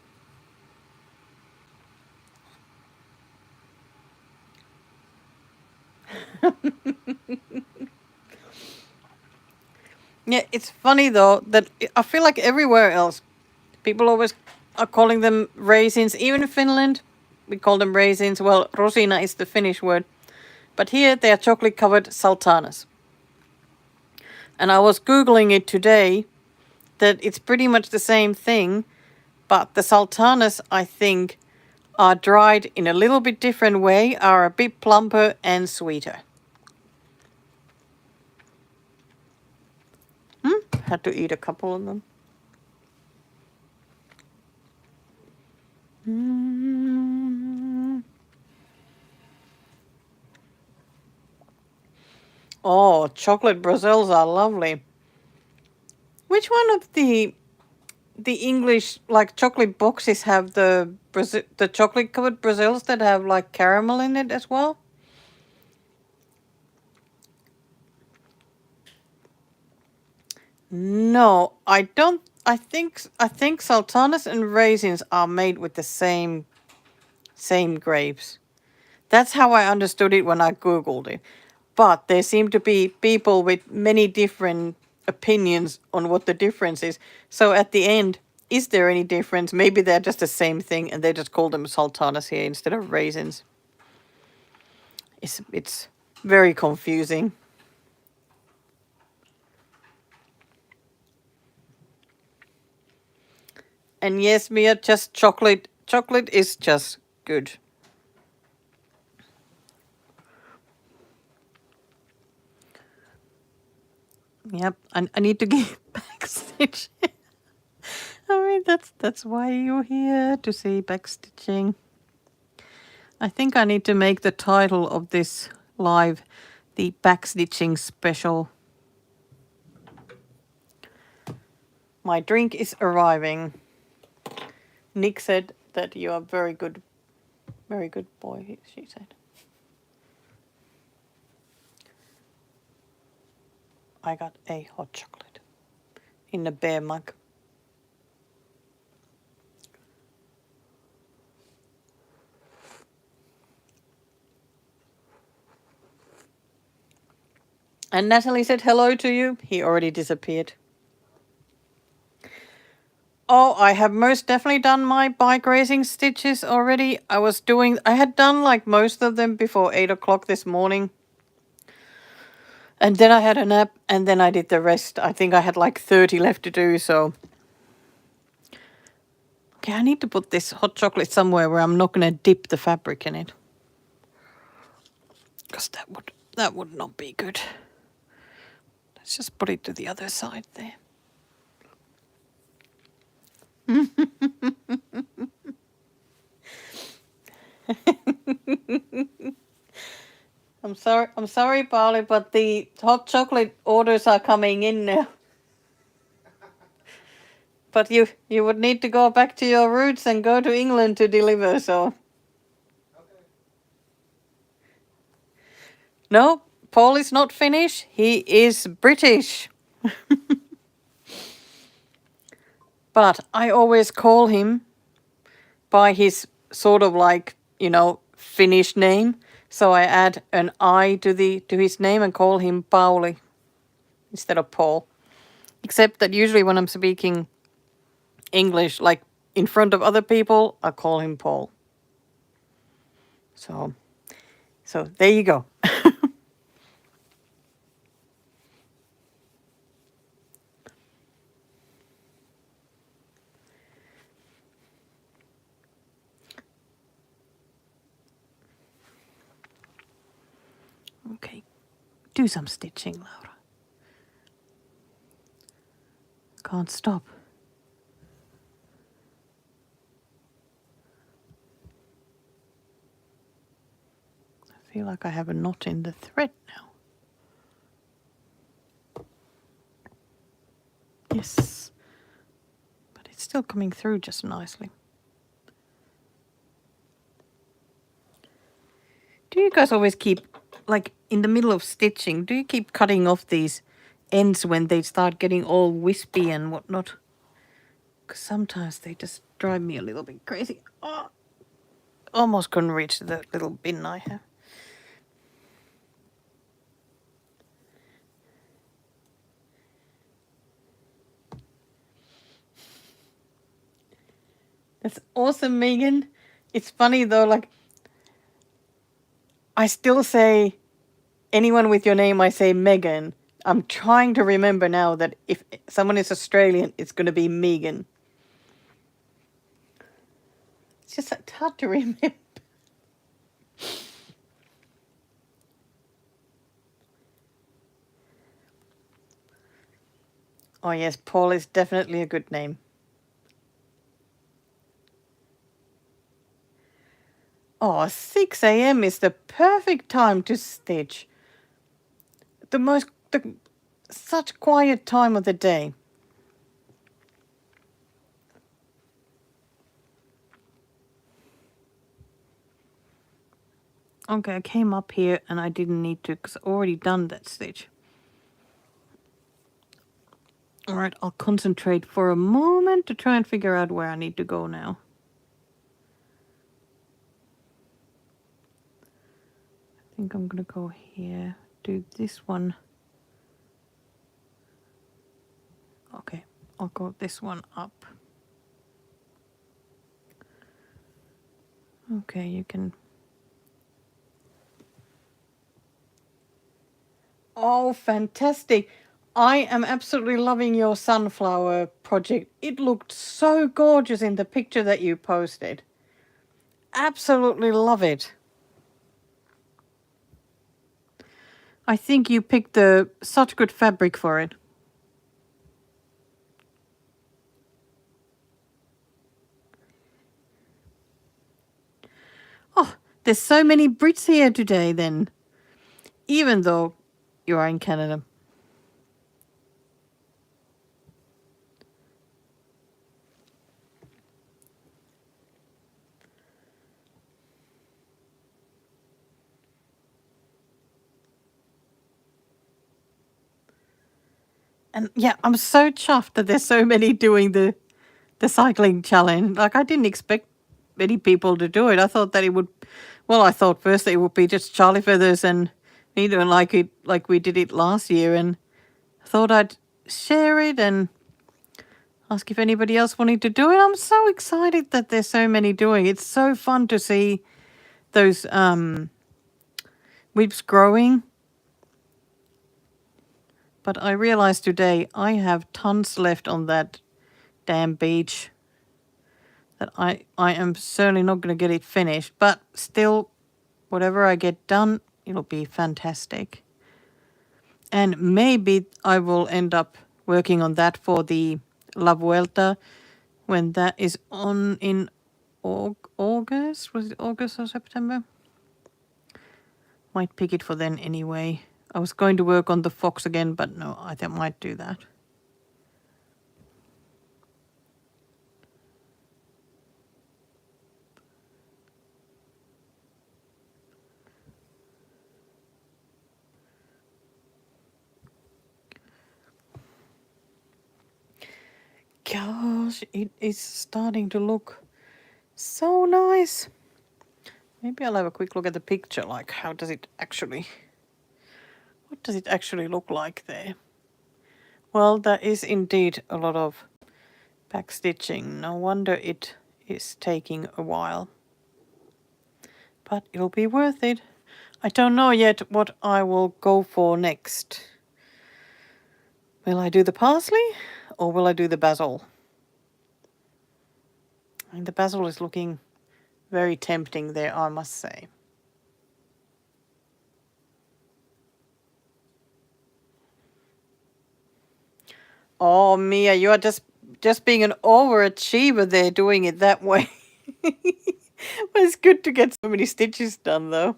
Yeah, it's funny though that I feel like everywhere else, people always are calling them raisins. Even in Finland, we call them raisins. Well, rosina is the Finnish word. But here they are chocolate-covered sultanas. And I was Googling it today, that it's pretty much the same thing, but the sultanas, I think, are dried in a little bit different way, are a bit plumper and sweeter. Had to eat a couple of them. Oh, chocolate Brazils are lovely. Which one of the English like chocolate boxes have the chocolate covered Brazils that have like caramel in it as well? No, I don't. I think sultanas and raisins are made with the same grapes. That's how I understood it when I Googled it. But there seem to be people with many different opinions on what the difference is. So at the end, is there any difference? Maybe they're just the same thing and they just call them sultanas here instead of raisins. It's very confusing. And yes, Mia, just chocolate. Chocolate is just good. Yep, I need to get backstitch. That's why you're here, to see backstitching. I think I need to make the title of this live the backstitching special. My drink is arriving. Nick said that you are very good boy, she said. I got a hot chocolate in a bear mug. And Natalie said hello to you. He already disappeared. Oh, I have most definitely done my bike racing stitches already. I had done like most of them before 8 o'clock this morning. And then I had a nap and then I did the rest. I think I had like 30 left to do, so. Okay, I need to put this hot chocolate somewhere where I'm not going to dip the fabric in it. Because that would not be good. Let's just put it to the other side there. I'm sorry, Pauli, but the hot chocolate orders are coming in now. But you would need to go back to your roots and go to England to deliver, so. Okay. No, Paul is not Finnish. He is British. But I always call him by his sort of like, Finnish name. So I add an I to his name and call him Pauli instead of Paul. Except that usually when I'm speaking English, like in front of other people, I call him Paul. So there you go. Okay, do some stitching, Laura. Can't stop. I feel like I have a knot in the thread now. Yes, but it's still coming through just nicely. Do you guys always keep, like in the middle of stitching, do you keep cutting off these ends when they start getting all wispy and whatnot? Because sometimes they just drive me a little bit crazy. Oh, almost couldn't reach the little bin I have. That's awesome, Megan. It's funny though, like, I still say, anyone with your name, I say Megan. I'm trying to remember now that if someone is Australian, it's going to be Megan. It's just hard to remember. Oh yes, Paul is definitely a good name. Oh, 6 a.m. is the perfect time to stitch. Such quiet time of the day. Okay, I came up here and I didn't need to because I already done that stitch. Alright, I'll concentrate for a moment to try and figure out where I need to go now. I think I'm gonna go here, do this one. Okay, I'll go this one up. Okay, you can. Oh, fantastic. I am absolutely loving your sunflower project. It looked so gorgeous in the picture that you posted. Absolutely love it. I think you picked such good fabric for it. There's so many Brits here today then, even though you are in Canada. And yeah, I'm so chuffed that there's so many doing the cycling challenge. Like, I didn't expect many people to do it. I thought that it would, well, I thought first that it would be just Charlie Feathers and me doing like we did it last year. And I thought I'd share it and ask if anybody else wanted to do it. I'm so excited that there's so many doing it. It's so fun to see those whips growing. But I realized today I have tons left on that damn beach that I am certainly not going to get it finished. But still, whatever I get done, it'll be fantastic. And maybe I will end up working on that for the La Vuelta when that is on in August. Was it August or September? Might pick it for then anyway. I was going to work on the fox again, but no, I think I might do that. Gosh, it is starting to look so nice. Maybe I'll have a quick look at the picture, like how does it actually, what does it actually look like there? Well, that is indeed a lot of backstitching. No wonder it is taking a while. But it'll be worth it. I don't know yet what I will go for next. Will I do the parsley or will I do the basil? And the basil is looking very tempting there, I must say. Oh, Mia, you are just being an overachiever there, doing it that way. But it's good to get so many stitches done, though.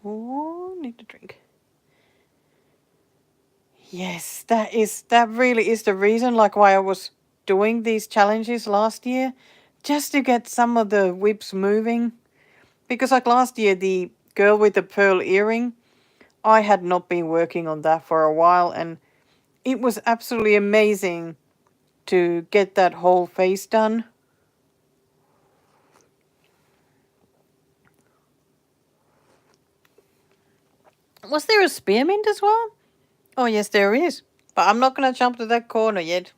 Oh, need a drink. Yes, that really is the reason, like why I was doing these challenges last year, just to get some of the whips moving. Because like last year, the girl with the pearl earring, I had not been working on that for a while, and it was absolutely amazing to get that whole face done. Was there a spearmint as well? Oh, yes, there is. But I'm not going to jump to that corner yet.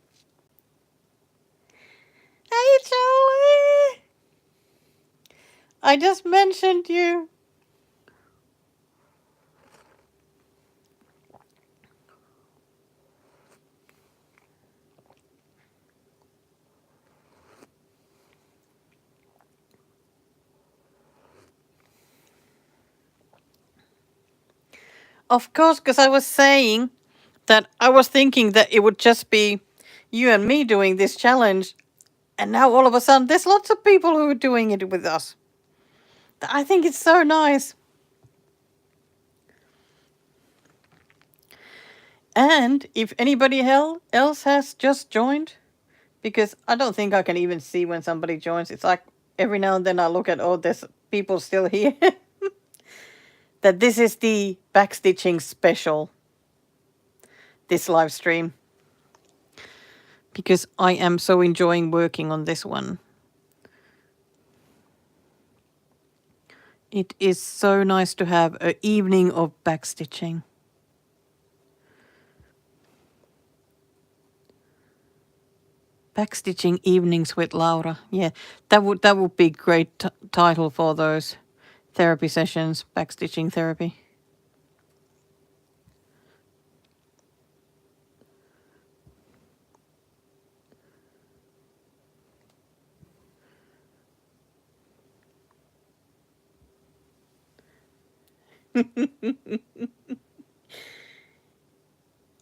Hey, Charlie! I just mentioned you. Of course, because I was saying that I was thinking that it would just be you and me doing this challenge. And now all of a sudden, there's lots of people who are doing it with us. I think it's so nice. And if anybody else has just joined, because I don't think I can even see when somebody joins. It's like every now and then I look at, oh, there's people still here. That this is the backstitching special, this live stream. Because I am so enjoying working on this one. It is so nice to have an evening of backstitching. Backstitching evenings with Laura. Yeah, that would be a great title for those therapy sessions, backstitching therapy.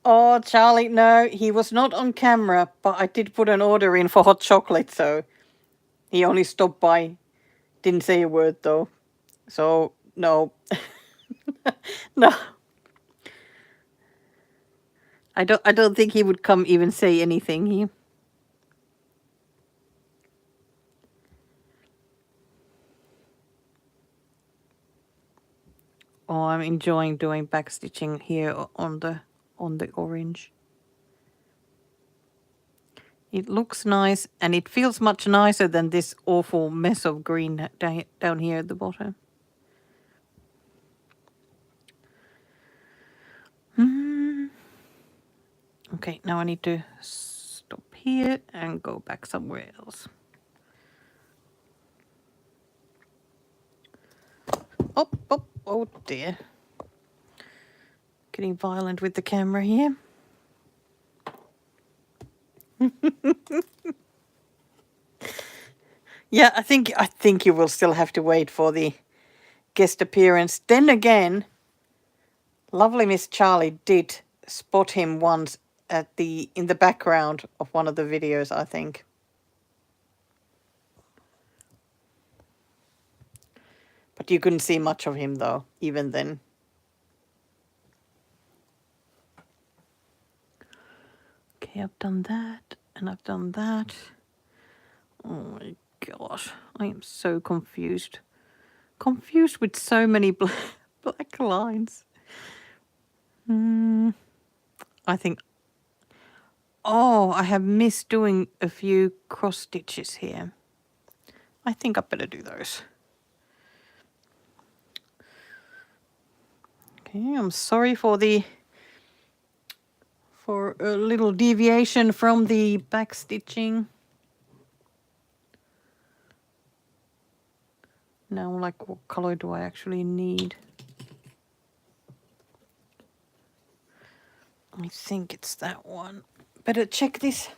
Oh, Charlie, no, he was not on camera, but I did put an order in for hot chocolate, so he only stopped by. Didn't say a word though. So, no. No. I don't think he would come even say anything. Oh, I'm enjoying doing backstitching here on the orange. It looks nice and it feels much nicer than this awful mess of green down here at the bottom. Okay, now I need to stop here and go back somewhere else. Oh dear. Getting violent with the camera here. Yeah, I think you will still have to wait for the guest appearance. Then again, lovely Miss Charlie did spot him once in the background of one of the videos, I think. But you couldn't see much of him though, even then. Okay, I've done that and I've done that. Oh my gosh, I am so confused. Confused with so many black lines. I think, oh, I have missed doing a few cross stitches here. I think I better do those. Okay, I'm sorry for a little deviation from the back stitching. Now, like, what color do I actually need? I think it's that one. Better check this.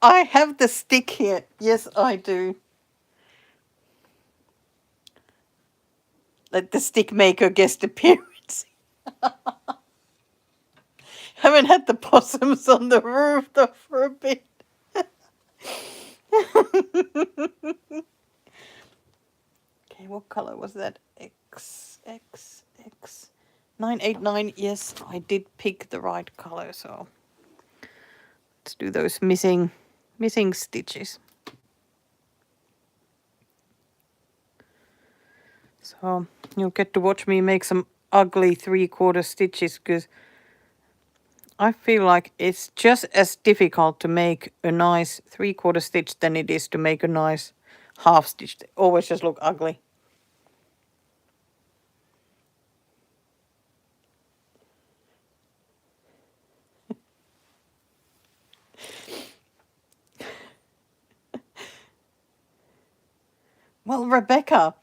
I have the stick here. Yes, I do. Let the stick maker guest appearance. Haven't had the possums on the roof though for a bit. Okay, what color was that? X 989. Yes, I did pick the right color, so let's do those missing stitches. So you'll get to watch me make some ugly 3/4 stitches, because I feel like it's just as difficult to make a nice 3/4 stitch than it is to make a nice half stitch. They always just look ugly. Well, Rebecca,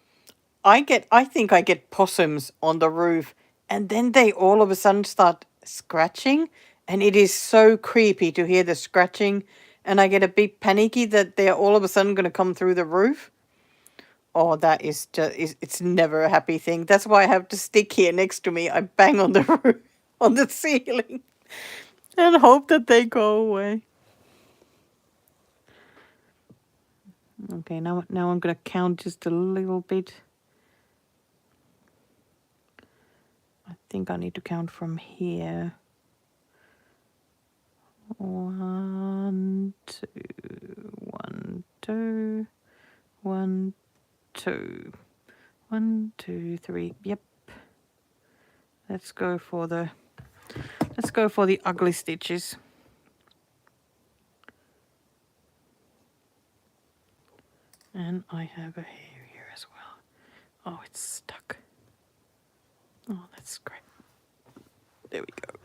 I think I get possums on the roof, and then they all of a sudden start scratching, and it is so creepy to hear the scratching, and I get a bit panicky that they're all of a sudden going to come through the roof. Oh, that is just, it's never a happy thing. That's why I have to stick here next to me. I bang on the roof, on the ceiling, and hope that they go away. Okay, now I'm going to count just a little bit. I think I need to count from here. 1, 2, 1, 2, 1, 2, 1, 2, 3. Yep. Let's go for the ugly stitches. And I have a hair here as well. Oh, it's stuck. Oh, that's great. There we go.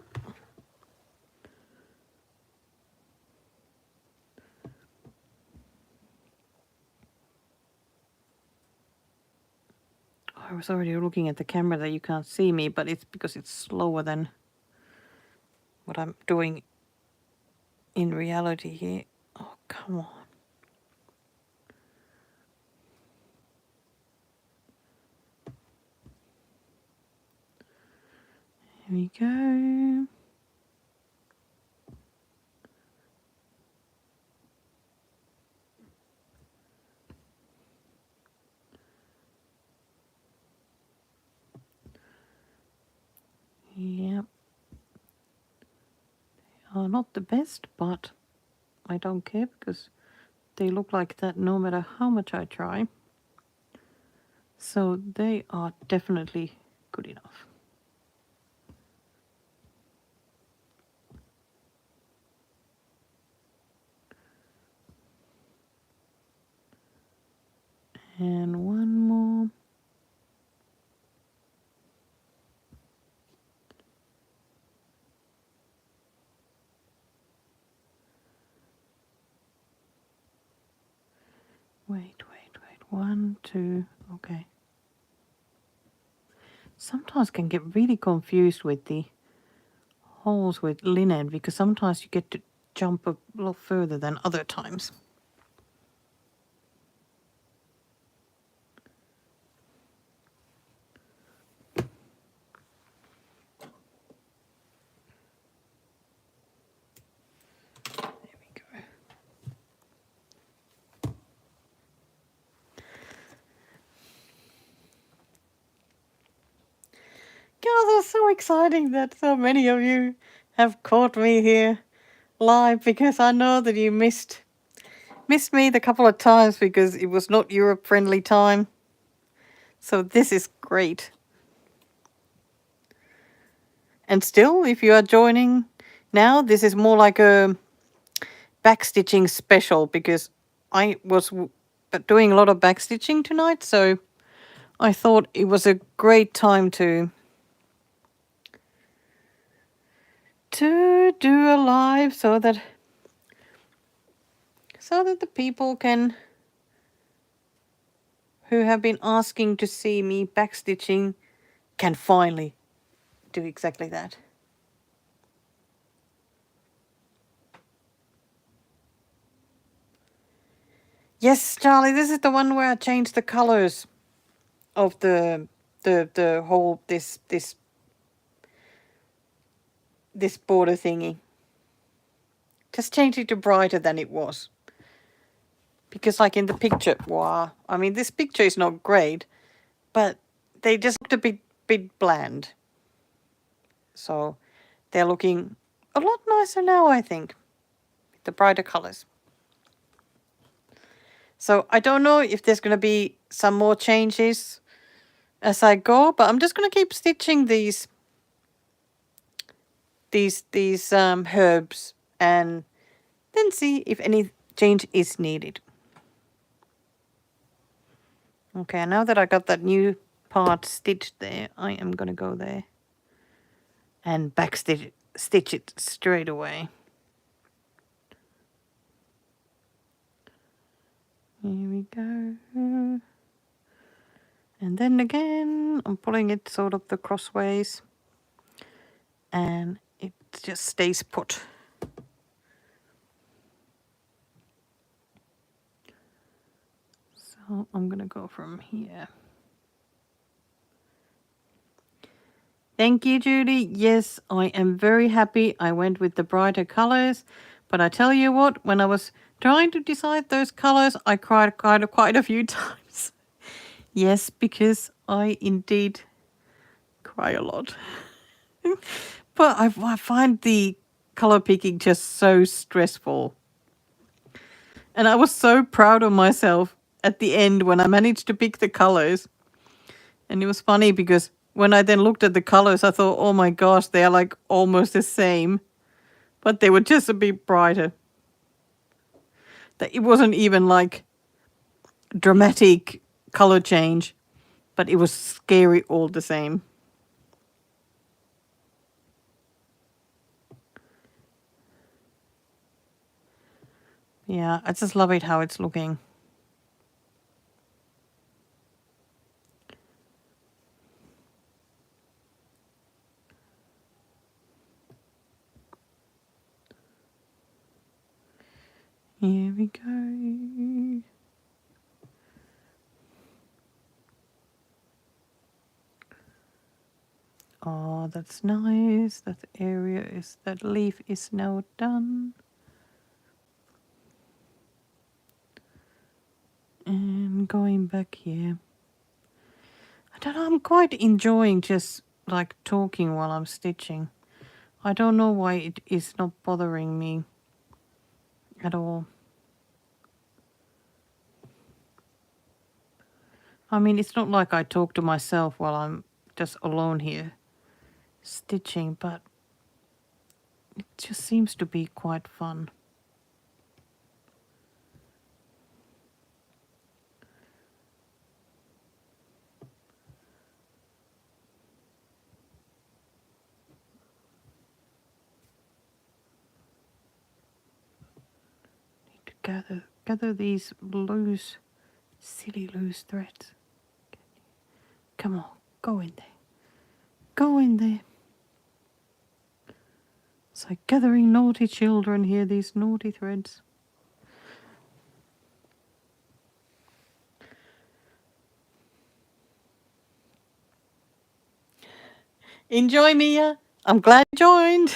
I was already looking at the camera that you can't see me, but it's because it's slower than what I'm doing in reality here. Oh, come on. we go. Yep. They are not the best, but I don't care because they look like that no matter how much I try. So they are definitely good enough. And one more. Wait. 1, 2, okay. Sometimes can get really confused with the holes with linen because sometimes you get to jump a lot further than other times. There we go. God, that's so exciting that so many of you have caught me here live because I know that you missed me the couple of times because it was not Europe friendly time. So this is great. And still, if you are joining now, this is more like a backstitching special because I was doing a lot of backstitching tonight, so I thought it was a great time to do a live so that the people can who have been asking to see me backstitching can finally do exactly that. Yes, Charlie, this is the one where I changed the colors of the whole this border thingy. Just changed it to brighter than it was. Because like in the picture, wow, I mean this picture is not great, but they just looked a bit bland. So they're looking a lot nicer now, I think. The brighter colors. So I don't know if there's going to be some more changes as I go, but I'm just going to keep stitching these herbs and then see if any change is needed. Okay, now that I got that new part stitched there, I am going to go there and stitch it straight away. Here we go. And then again, I'm pulling it sort of the crossways and it just stays put. So I'm going to go from here. Thank you, Judy. Yes, I am very happy I went with the brighter colors. But I tell you what, when I was trying to decide those colors, I cried quite a few times. Yes, because I indeed cry a lot. But I find the color picking just so stressful. And I was so proud of myself at the end when I managed to pick the colors. And it was funny because when I then looked at the colors, I thought, oh my gosh, they are like almost the same. But they were just a bit brighter. It wasn't even like dramatic color change, but it was scary all the same. Yeah, I just love it how it's looking. Here we go. Oh, Oh, that's nice. That leaf is now done. And going back here. I don't know, I'm quite enjoying just like talking while I'm stitching. I don't know why it is not bothering me at all. I mean, it's not like I talk to myself while I'm just alone here stitching, but it just seems to be quite fun. Need to gather these silly loose threads. Come on, go in there. Go in there. It's like gathering naughty children here, these naughty threads. Enjoy, Mia. I'm glad you joined.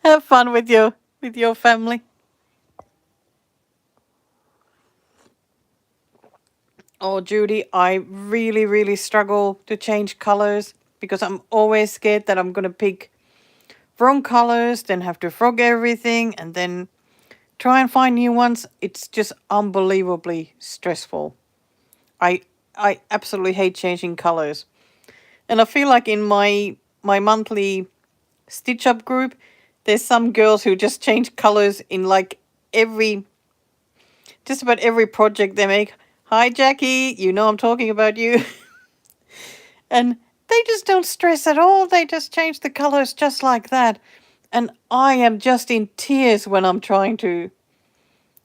Have fun with your family. Oh, Judy, I really, really struggle to change colors because I'm always scared that I'm going to pick wrong colors, then have to frog everything, and then try and find new ones. It's just unbelievably stressful. I I absolutely hate changing colors. And I feel like in my monthly stitch up group, there's some girls who just change colors in like just about every project they make. Hi Jackie, you know I'm talking about you. And they just don't stress at all. They just change the colors just like that. And I am just in tears when I'm trying to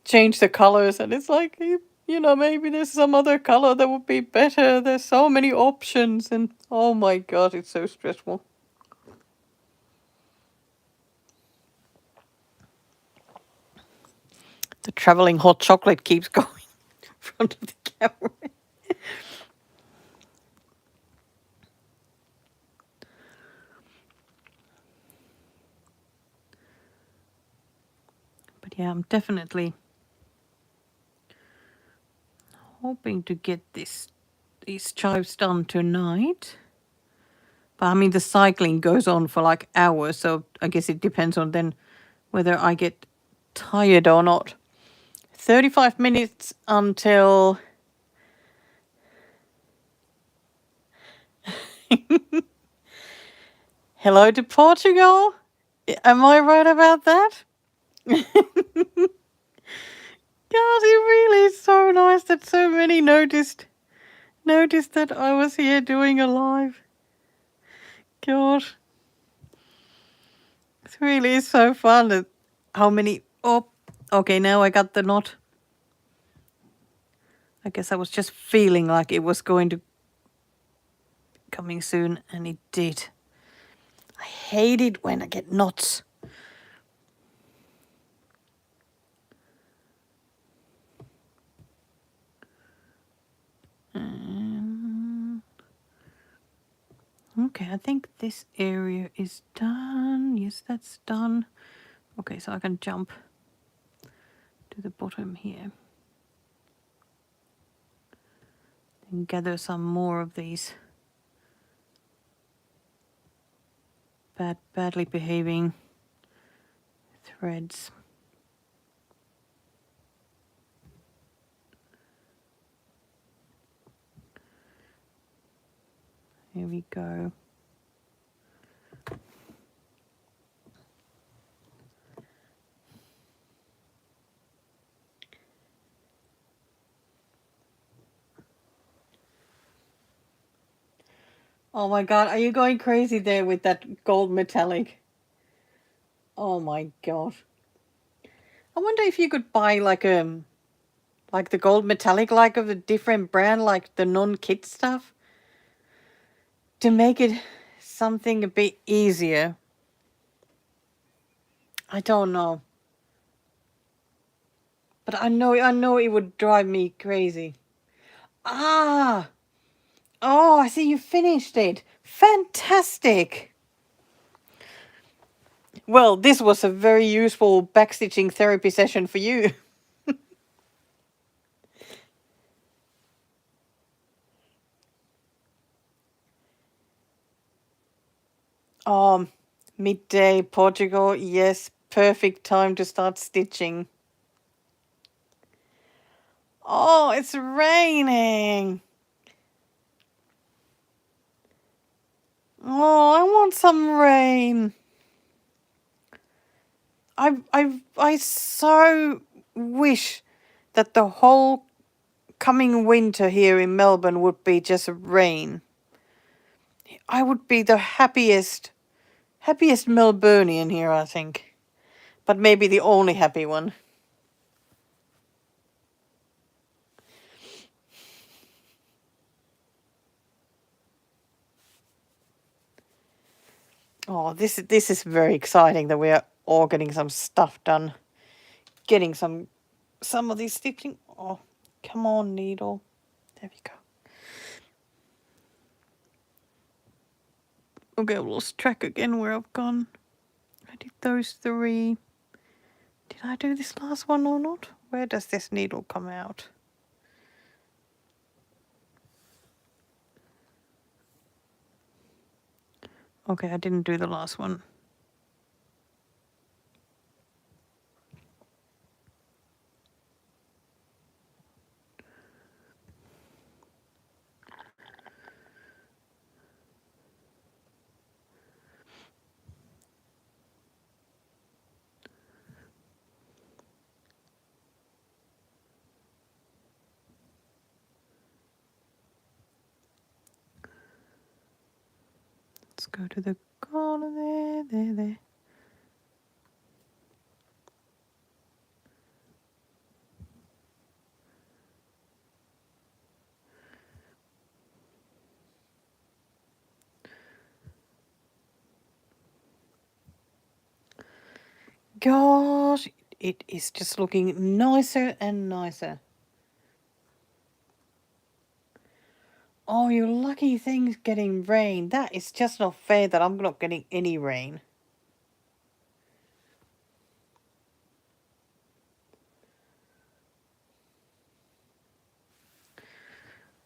change the colors. And it's like, maybe there's some other color that would be better. There's so many options. And oh my God, it's so stressful. The traveling hot chocolate keeps going in front of the camera. But yeah, I'm definitely hoping to get these chives done tonight. But I mean, the cycling goes on for like hours, so I guess it depends on then whether I get tired or not. 35 minutes until. Hello to Portugal. Am I right about that? God, it really is so nice that so many noticed that I was here doing a live. God, it really is so fun. How many? Oh, okay, now I got the knot. I guess I was just feeling like it was going to coming soon, and it did. I hate it when I get knots. Okay, I think this area is done. Yes, that's done. Okay, so I can jump to the bottom here and gather some more of these badly behaving threads. Here we go. Oh my God, are you going crazy there with that gold metallic? Oh my God. I wonder if you could buy like the gold metallic like of a different brand, like the non-kit stuff, to make it something a bit easier. I don't know. But I know it would drive me crazy. Ah, Oh, I see you finished it. Fantastic. Well, this was a very useful backstitching therapy session for you. Midday, Portugal. Yes, perfect time to start stitching. Oh, it's raining. Oh, I want some rain. I so wish that the whole coming winter here in Melbourne would be just rain. I would be the happiest Melburnian here, I think. But maybe the only happy one. Oh, this is very exciting that we are all getting some stuff done. Getting some of these stitching. Oh, come on, needle. There we go. Okay, I've lost track again where I've gone. I did those 3. Did I do this last one or not? Where does this needle come out? Okay, I didn't do the last one. Let's go to the corner there. Gosh, it is just looking nicer and nicer. Oh, you lucky things getting rain. That is just not fair that I'm not getting any rain.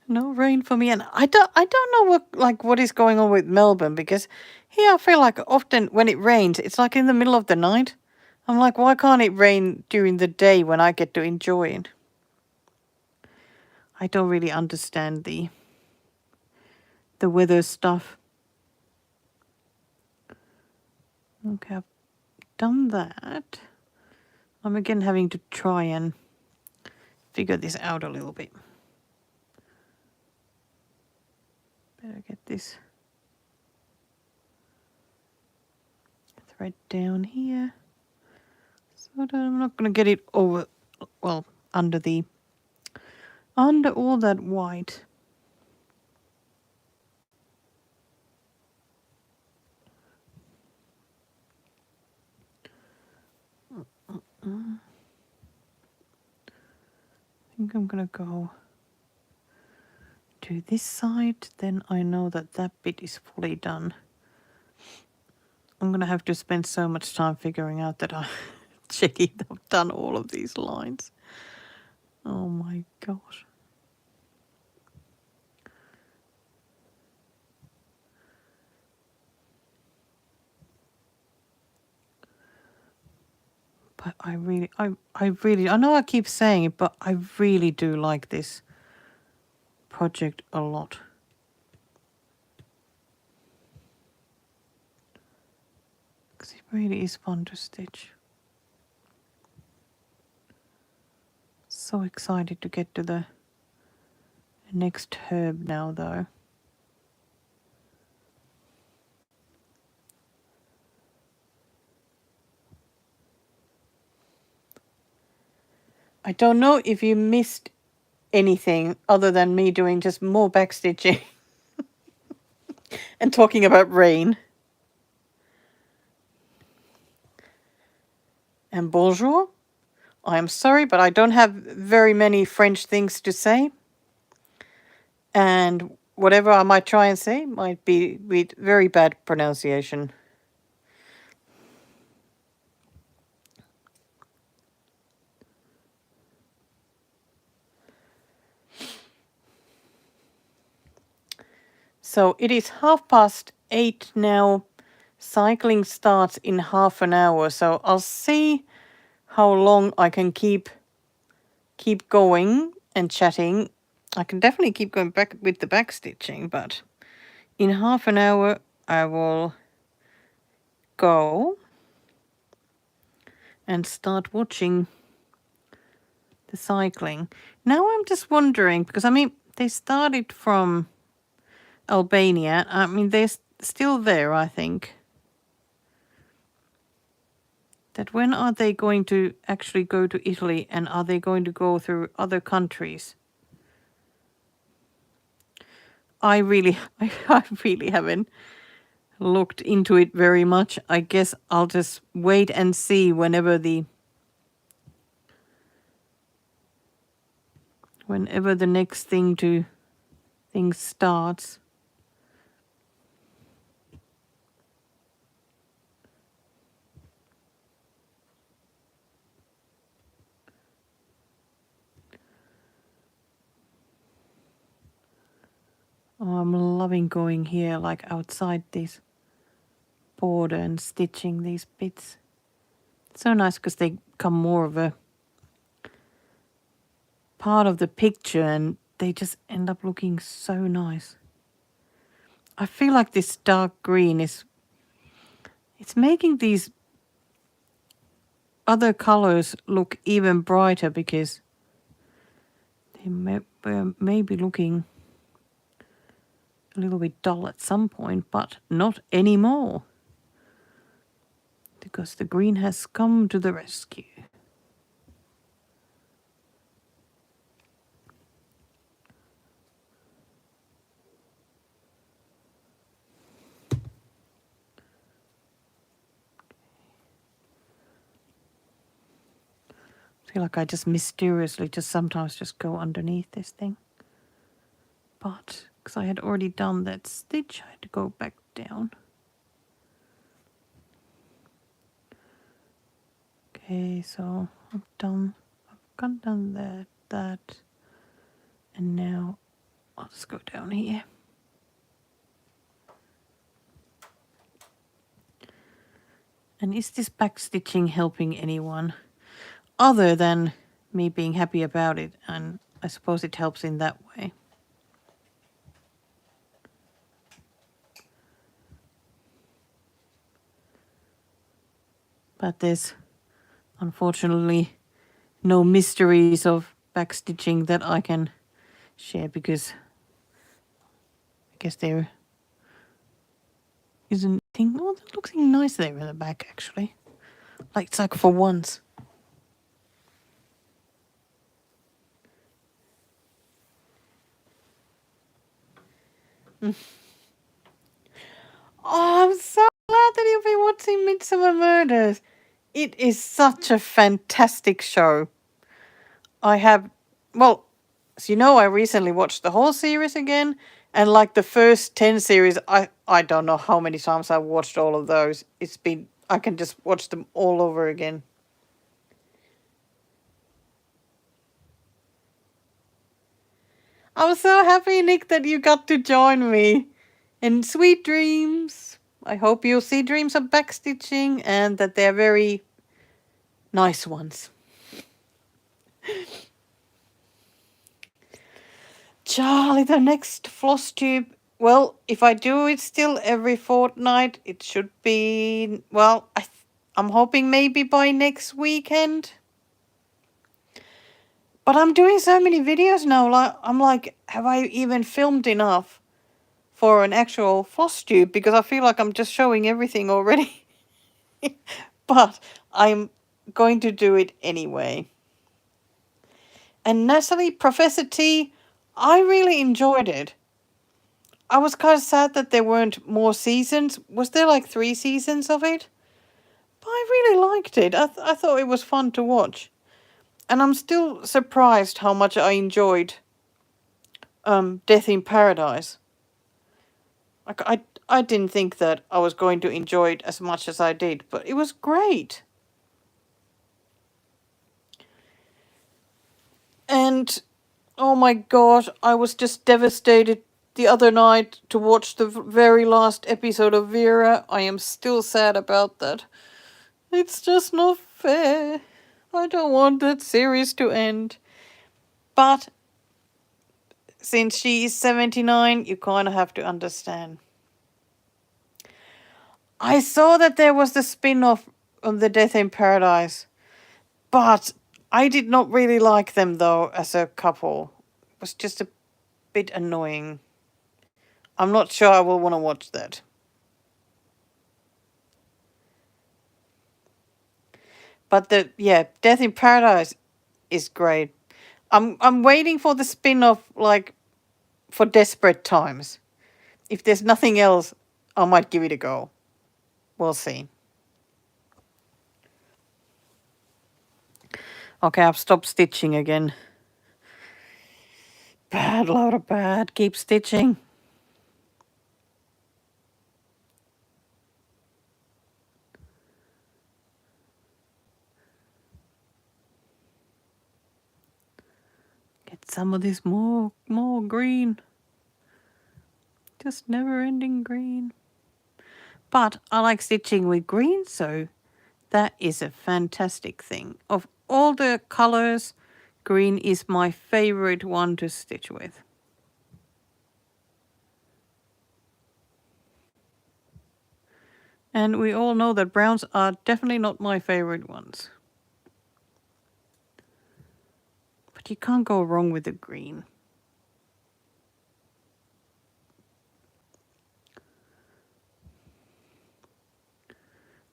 No rain for me, and I don't know what is going on with Melbourne, because here I feel like often when it rains, it's like in the middle of the night. I'm like, why can't it rain during the day when I get to enjoy it? I don't really understand the weather stuff. Okay, I've done that. I'm again having to try and figure this out a little bit. Better get this thread down here. So that I'm not going to get it over, well, under all that white. I think I'm going to go to this side, then I know that that bit is fully done. I'm going to have to spend so much time figuring out that I'm checking that I've done all of these lines. Oh my gosh. But I know I keep saying it, but I really do like this project a lot. Because it really is fun to stitch. So excited to get to the next herb now, though. I don't know if you missed anything other than me doing just more backstitching and talking about rain. And bonjour. I am sorry, but I don't have very many French things to say. And whatever I might try and say might be with very bad pronunciation. So it is 8:30 now. Cycling starts in half an hour, so I'll see how long I can keep going and chatting. I can definitely keep going back with the backstitching, but in half an hour I will go and start watching the cycling. Now I'm just wondering, because I mean they started from Albania. I mean they're still there, I think. That when are they going to actually go to Italy, and are they going to go through other countries? I really haven't looked into it very much. I guess I'll just wait and see whenever the next thing starts. Oh, I'm loving going here, like outside this border and stitching these bits. It's so nice because they become more of a part of the picture and they just end up looking so nice. I feel like this dark green it's making these other colors look even brighter because they may be looking a little bit dull at some point, but not anymore. Because the green has come to the rescue. I feel like I just mysteriously sometimes go underneath this thing. But because I had already done that stitch, I had to go back down. Okay, so I'm done. I've done that. And now I'll just go down here. And is this backstitching helping anyone other than me being happy about it? And I suppose it helps in that way. But there's unfortunately no mysteries of backstitching that I can share because I guess there isn't anything. Oh, that looks nice there in the back actually. Like it's like for once. Oh, I'm so glad that you'll be watching Midsummer Murders. It is such a fantastic show. I have, well, as you know, I recently watched the whole series again. And like the first 10 series, I don't know how many times I've watched all of those. I can just watch them all over again. I'm so happy, Nick, that you got to join me. And sweet dreams. I hope you'll see dreams of backstitching and that they're very nice ones. Charlie, the next floss tube. Well, if I do it still every fortnight, it should be, well, I'm hoping maybe by next weekend. But I'm doing so many videos now, I'm like, have I even filmed enough for an actual floss tube? Because I feel like I'm just showing everything already. But I'm going to do it anyway. And Natalie, Professor T, I really enjoyed it. I was kind of sad that there weren't more seasons. Was there like 3 seasons of it? But I really liked it. I thought it was fun to watch. And I'm still surprised how much I enjoyed Death in Paradise. Like I didn't think that I was going to enjoy it as much as I did, but it was great. And oh my gosh, I was just devastated the other night to watch the very last episode of Vera. I am still sad about that. It's just not fair. I don't want that series to end. But since she is 79, you kind of have to understand. I saw that there was the spin off on The Death in Paradise, but I did not really like them though as a couple. It was just a bit annoying. I'm not sure I will want to watch that. But Death in Paradise is great. I'm waiting for the spin-off like for Desperate Times. If there's nothing else, I might give it a go. We'll see. Okay, I've stopped stitching again. Bad, Laura, bad. Keep stitching. Get some of this more green. Just never-ending green. But I like stitching with green, so that is a fantastic thing. Of all the colors, green is my favorite one to stitch with. And we all know that browns are definitely not my favorite ones. But you can't go wrong with the green.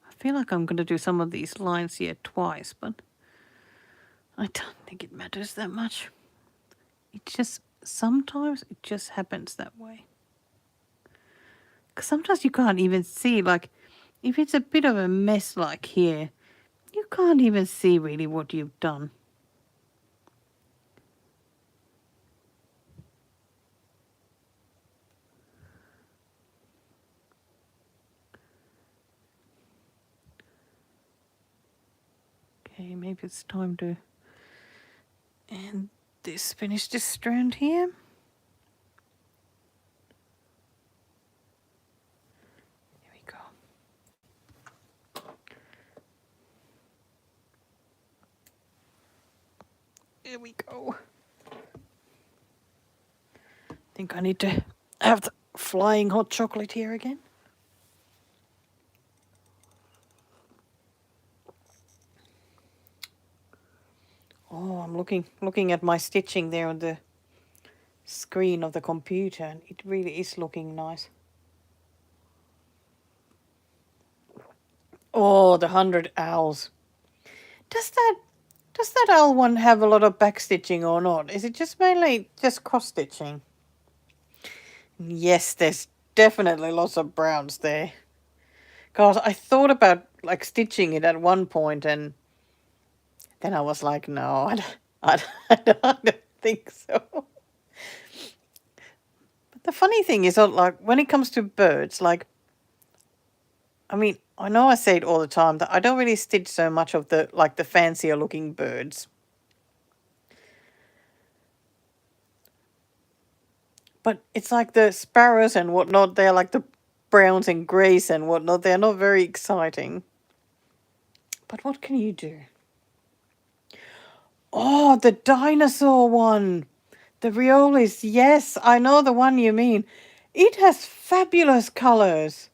I feel like I'm going to do some of these lines here twice, but I don't think it matters that much. Sometimes it just happens that way. Because sometimes you can't even see, like, if it's a bit of a mess like here, you can't even see really what you've done. Okay, maybe it's time to finish this strand here. Here we go. Here we go. I think I need to have the flying hot chocolate here again. Oh, I'm looking at my stitching there on the screen of the computer, and it really is looking nice. Oh, the 100 owls. Does that owl one have a lot of backstitching or not? Is it just mainly just cross stitching? Yes, there's definitely lots of browns there. Cause I thought about like stitching it at one point, and then I was like, no, I don't think so. But the funny thing is, like when it comes to birds, like, I mean, I know I say it all the time that I don't really stitch so much of the fancier looking birds. But it's like the sparrows and whatnot, they're like the browns and greys and whatnot. They're not very exciting. But what can you do? Oh, the dinosaur one. The Riolis. Yes, I know the one you mean. It has fabulous colors.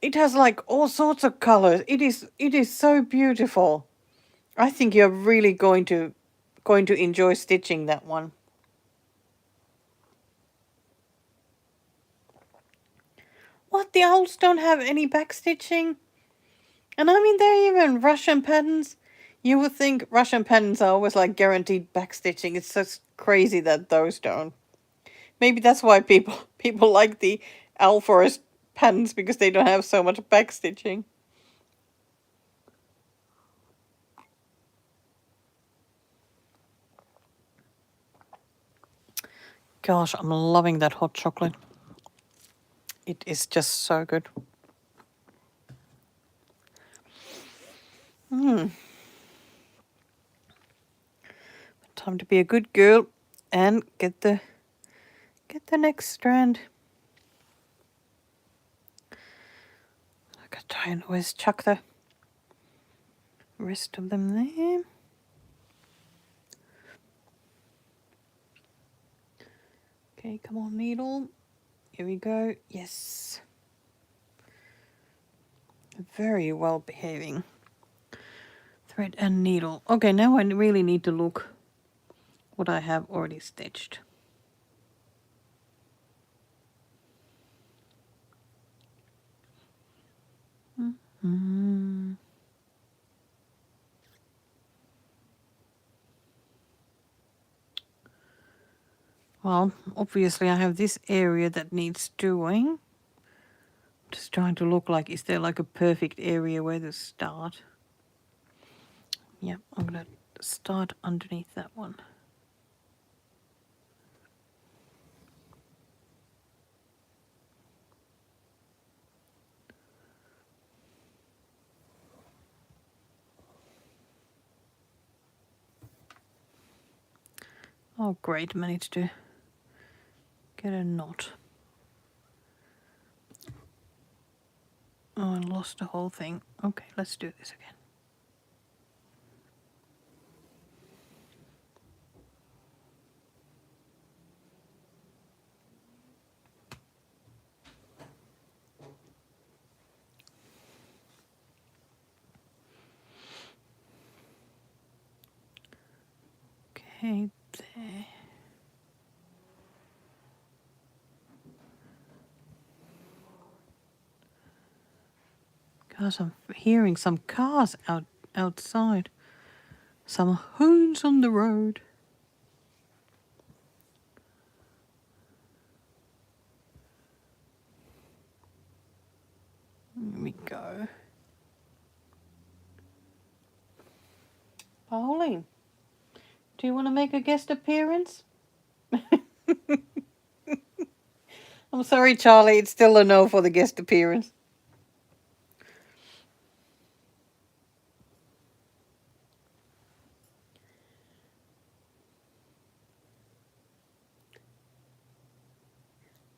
It has like all sorts of colors. It is so beautiful. I think you're really going to enjoy stitching that one. What, the owls don't have any backstitching? And I mean, they're even Russian patterns. You would think Russian patterns are always like guaranteed backstitching. It's just crazy that those don't. Maybe that's why people like the owl forest patterns, because they don't have so much backstitching. Gosh, I'm loving that hot chocolate. It is just so good. Time to be a good girl and get the next strand. I could try and always chuck the rest of them there. Okay, come on, needle. Here we go. Yes. Very well behaving. Thread and needle. Okay, now I really need to look what I have already stitched. Well, obviously I have this area that needs doing. Just trying to look like, is there like a perfect area where to start? Yep, I'm going to start underneath that one. Oh great, managed to get a knot. Oh, I lost the whole thing. Okay, let's do this again. Okay, there. Gosh, I'm hearing some cars outside. Some hoons on the road. Here we go. Pauline, do you want to make a guest appearance? I'm sorry, Charlie, it's still a no for the guest appearance.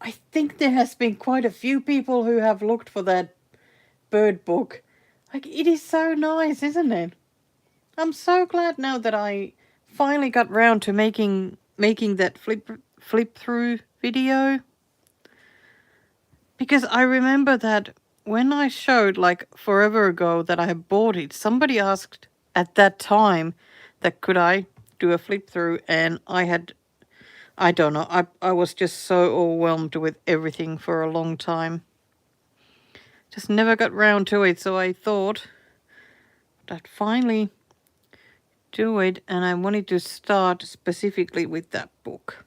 I think there has been quite a few people who have looked for that bird book. Like, it is so nice, isn't it? I'm so glad now that I finally got round to making that flip through video. Because I remember that when I showed, like, forever ago that I had bought it, somebody asked at that time that could I do a flip through, and I don't know, I was just so overwhelmed with everything for a long time. Just never got round to it, so I thought I'd finally do it, and I wanted to start specifically with that book.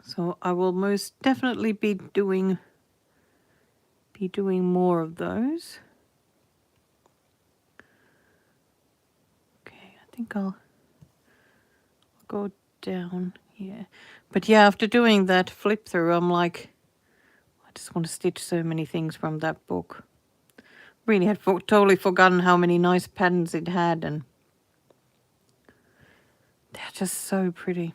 So I will most definitely be doing more of those. Okay, I think I'll go down here. But yeah, after doing that flip through, I'm like, I just want to stitch so many things from that book. Really had totally forgotten how many nice patterns it had, and they're just so pretty.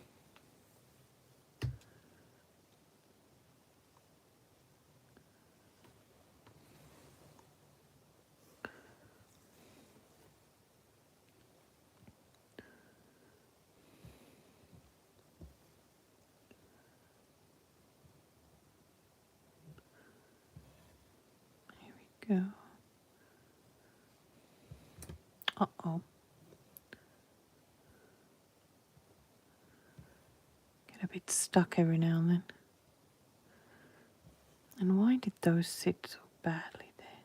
Go. Uh-oh. Get a bit stuck every now and then. And why did those sit so badly there?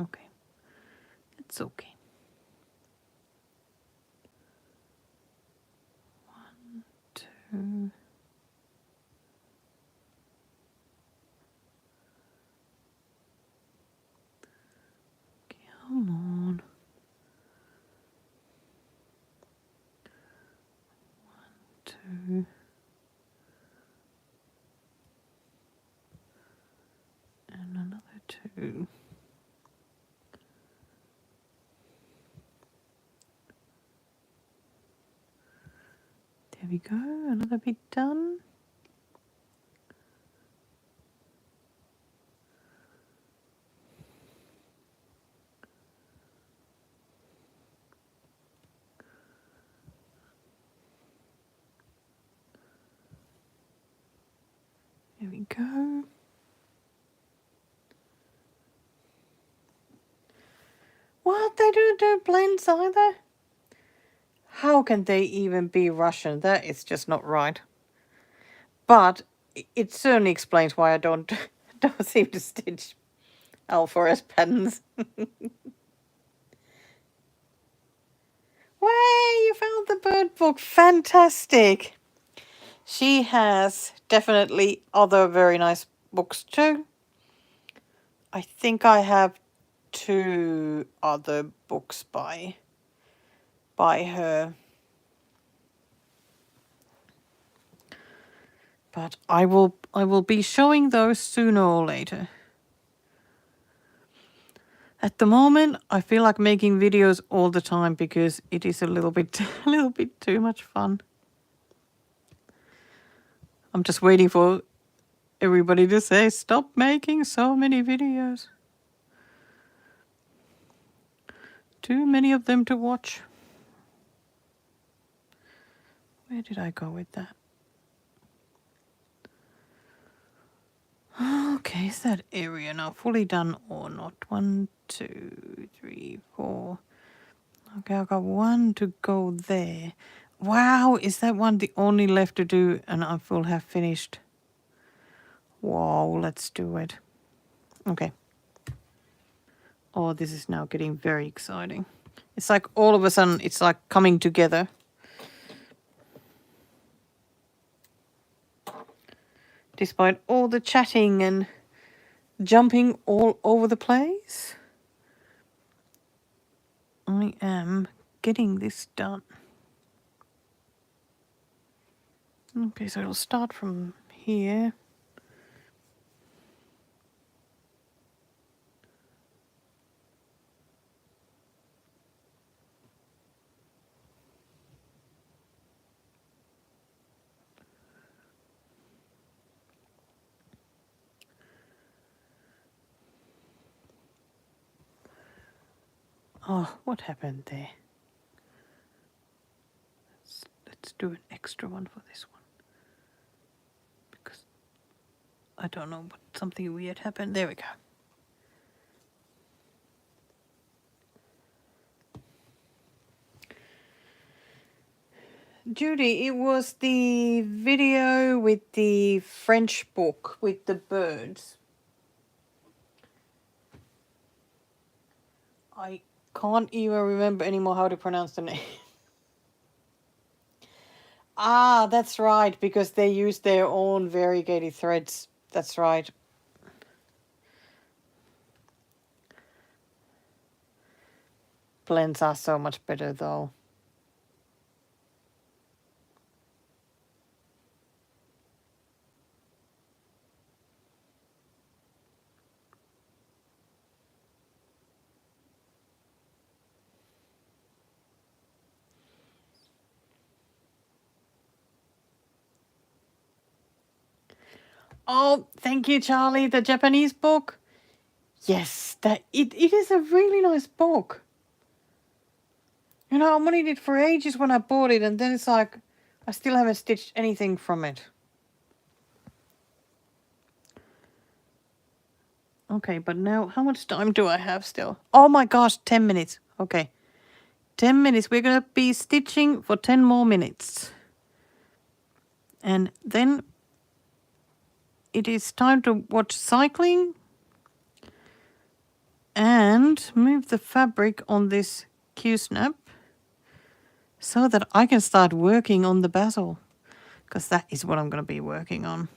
Okay. It's okay. 1, 2. Come on. 2. There we go, another bit done. There we go. What? They don't do blends either? How can they even be Russian? That is just not right. But it certainly explains why I don't seem to stitch alphabet patterns. Way, you found the bird book. Fantastic. She has definitely other very nice books too. I think I have 2 other books by her. But I will be showing those sooner or later. At the moment, I feel like making videos all the time because it is a little bit too much fun. I'm just waiting for everybody to say, stop making so many videos. Too many of them to watch. Where did I go with that? Okay, is that area now fully done or not? 1, 2, 3, 4. Okay, I've got 1 to go there. Wow, is that one the only left to do and I will have finished? Wow, let's do it. Okay. Oh, this is now getting very exciting. It's like all of a sudden, it's like coming together. Despite all the chatting and jumping all over the place, I am getting this done. Okay, so it'll start from here. Oh, what happened there? Let's do an extra one for this one. Because I don't know, but something weird happened. There we go. Judy, it was the video with the French book with the birds. I can't even remember anymore how to pronounce the name. Ah, that's right, because they use their own variegated threads. That's right. Blends are so much better though. Oh, thank you, Charlie. The Japanese book. Yes, it is a really nice book. You know, I wanted it for ages when I bought it, and then it's like I still haven't stitched anything from it. Okay, but now how much time do I have still? Oh my gosh, 10 minutes. Okay. 10 minutes. We're going to be stitching for 10 more minutes. And then it is time to watch cycling and move the fabric on this Q-snap so that I can start working on the basil, because that is what I'm going to be working on.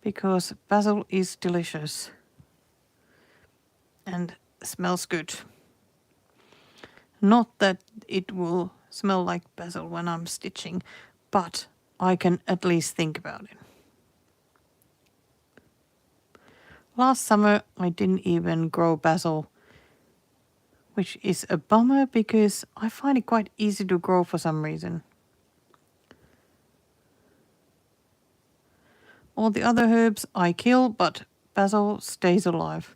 Because basil is delicious and smells good. Not that it will smell like basil when I'm stitching, but I can at least think about it. Last summer I didn't even grow basil, which is a bummer because I find it quite easy to grow for some reason. All the other herbs I kill, but basil stays alive.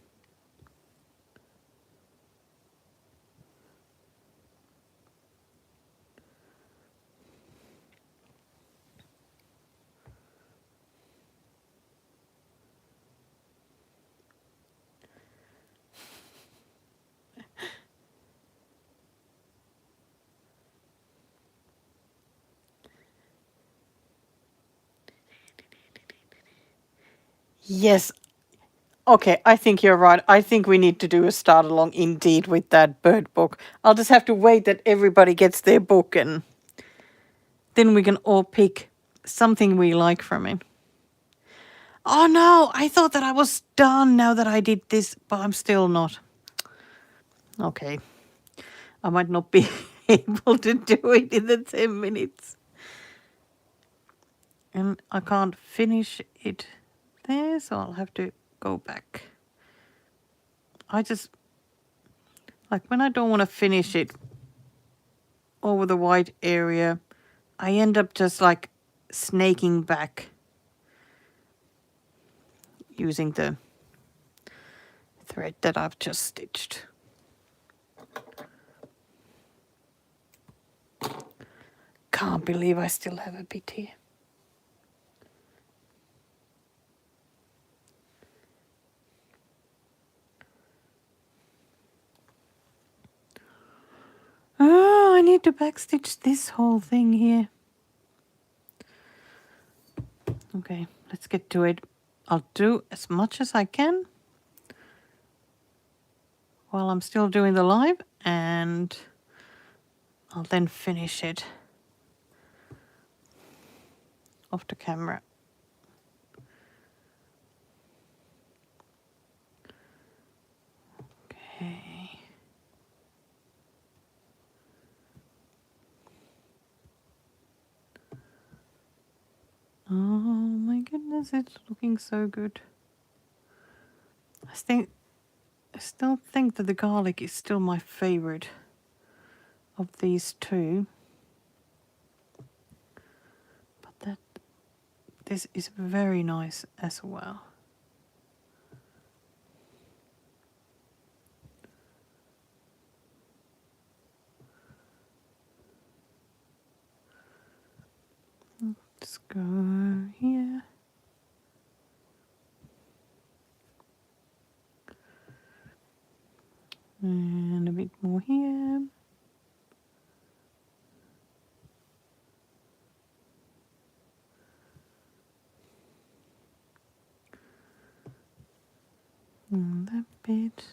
Yes. Okay, I think you're right. I think we need to do a start along indeed with that bird book. I'll just have to wait that everybody gets their book and then we can all pick something we like from it. Oh no, I thought that I was done now that I did this, but I'm still not. Okay. I might not be able to do it in the 10 minutes. And I can't finish it there, so I'll have to go back. I just, like when I don't want to finish it over the white area, I end up just like snaking back using the thread that I've just stitched. Can't believe I still have a bit here. Oh, I need to backstitch this whole thing here. Okay, let's get to it. I'll do as much as I can while I'm still doing the live, and I'll then finish it off the camera. Okay. Oh my goodness, it's looking so good. I still think that the garlic is still my favorite of these two. But this is very nice as well. Let's go here. And a bit more here. And that bit.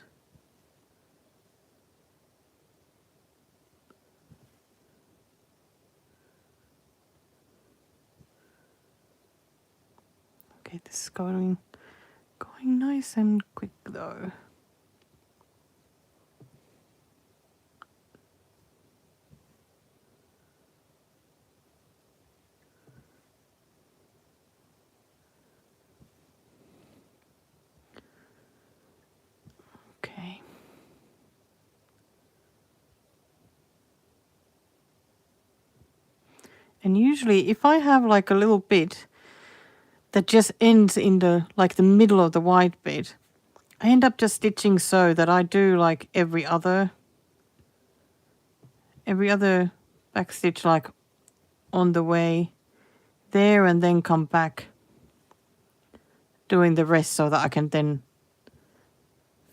Okay, this is going nice and quick though. Okay. And usually if I have like a little bit that just ends in the like the middle of the white bit, I end up just stitching so that I do like every other backstitch like on the way there and then come back doing the rest so that I can then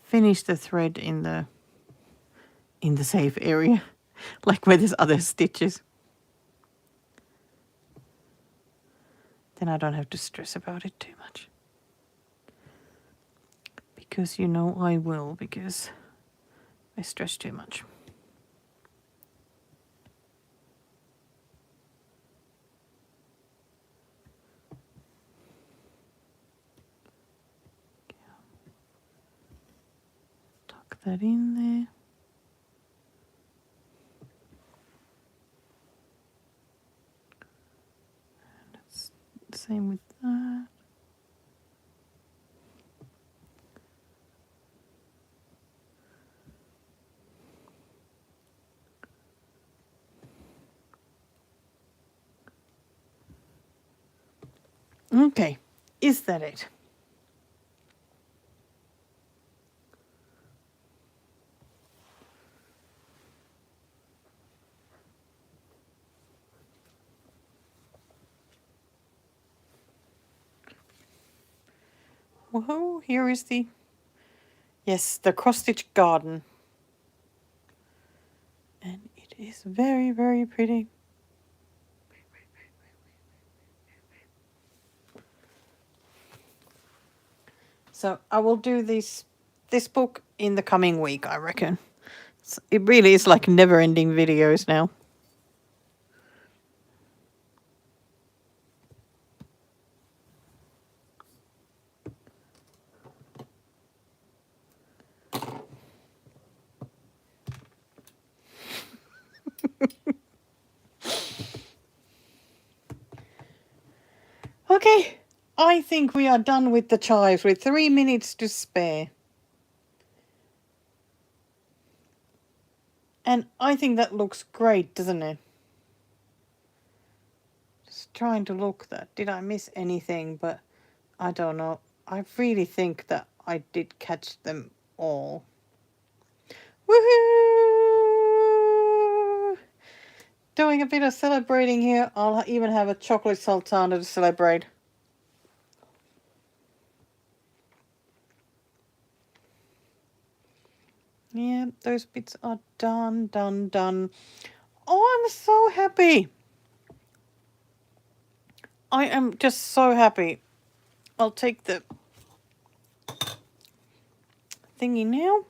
finish the thread in the safe area like where there's other stitches. Then I don't have to stress about it too much. Because you know I will, because I stress too much. Tuck that in there. And it's the same with that. Okay, is that it? Whoa, here is the, yes, the cross-stitch garden. And it is very, very pretty. So I will do this book in the coming week, I reckon. It really is like never-ending videos now. Okay, I think we are done with the chives with 3 minutes to spare. And I think that looks great, doesn't it? Just trying to look that. Did I miss anything? But I don't know. I really think that I did catch them all. Woohoo! Doing a bit of celebrating here. I'll even have a chocolate sultana to celebrate. Yeah, those bits are done. Oh, I'm so happy. I am just so happy. I'll take the thingy now.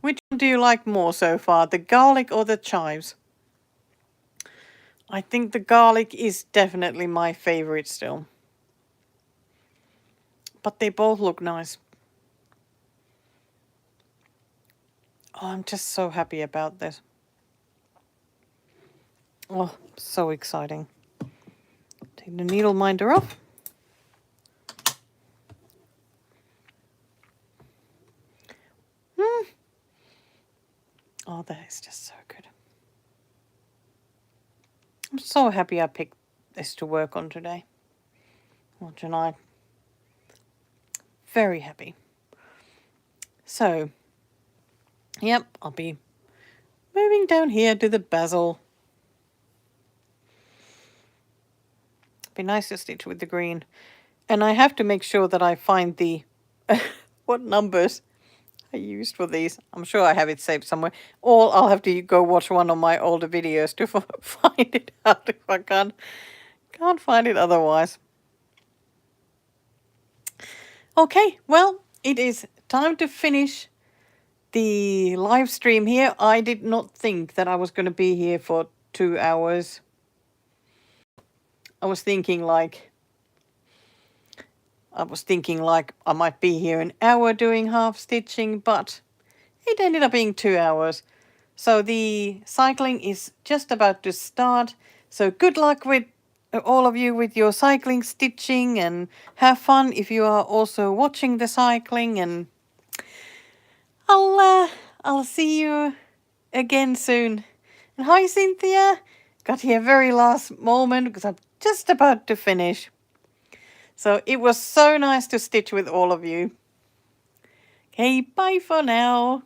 Which one do you like more so far, the garlic or the chives? I think the garlic is definitely my favorite still. But they both look nice. Oh, I'm just so happy about this. Oh, so exciting. Take the needle minder off. Oh, that is just so good. I'm so happy I picked this to work on today. Or tonight. Very happy. So, yep, I'll be moving down here to the basil. Be nice to stitch with the green. And I have to make sure that I find the what numbers I used for these. I'm sure I have it saved somewhere. Or I'll have to go watch one of my older videos to find it out if I can't find it otherwise. Okay, well, it is time to finish the live stream here. I did not think that I was going to be here for 2 hours. I was thinking like I might be here an hour doing half stitching, but it ended up being 2 hours. So the cycling is just about to start. So good luck with all of you with your cycling stitching, and have fun if you are also watching the cycling, and I'll see you again soon. And hi Cynthia, got here very last moment because I'm just about to finish. So it was so nice to stitch with all of you. Okay, bye for now.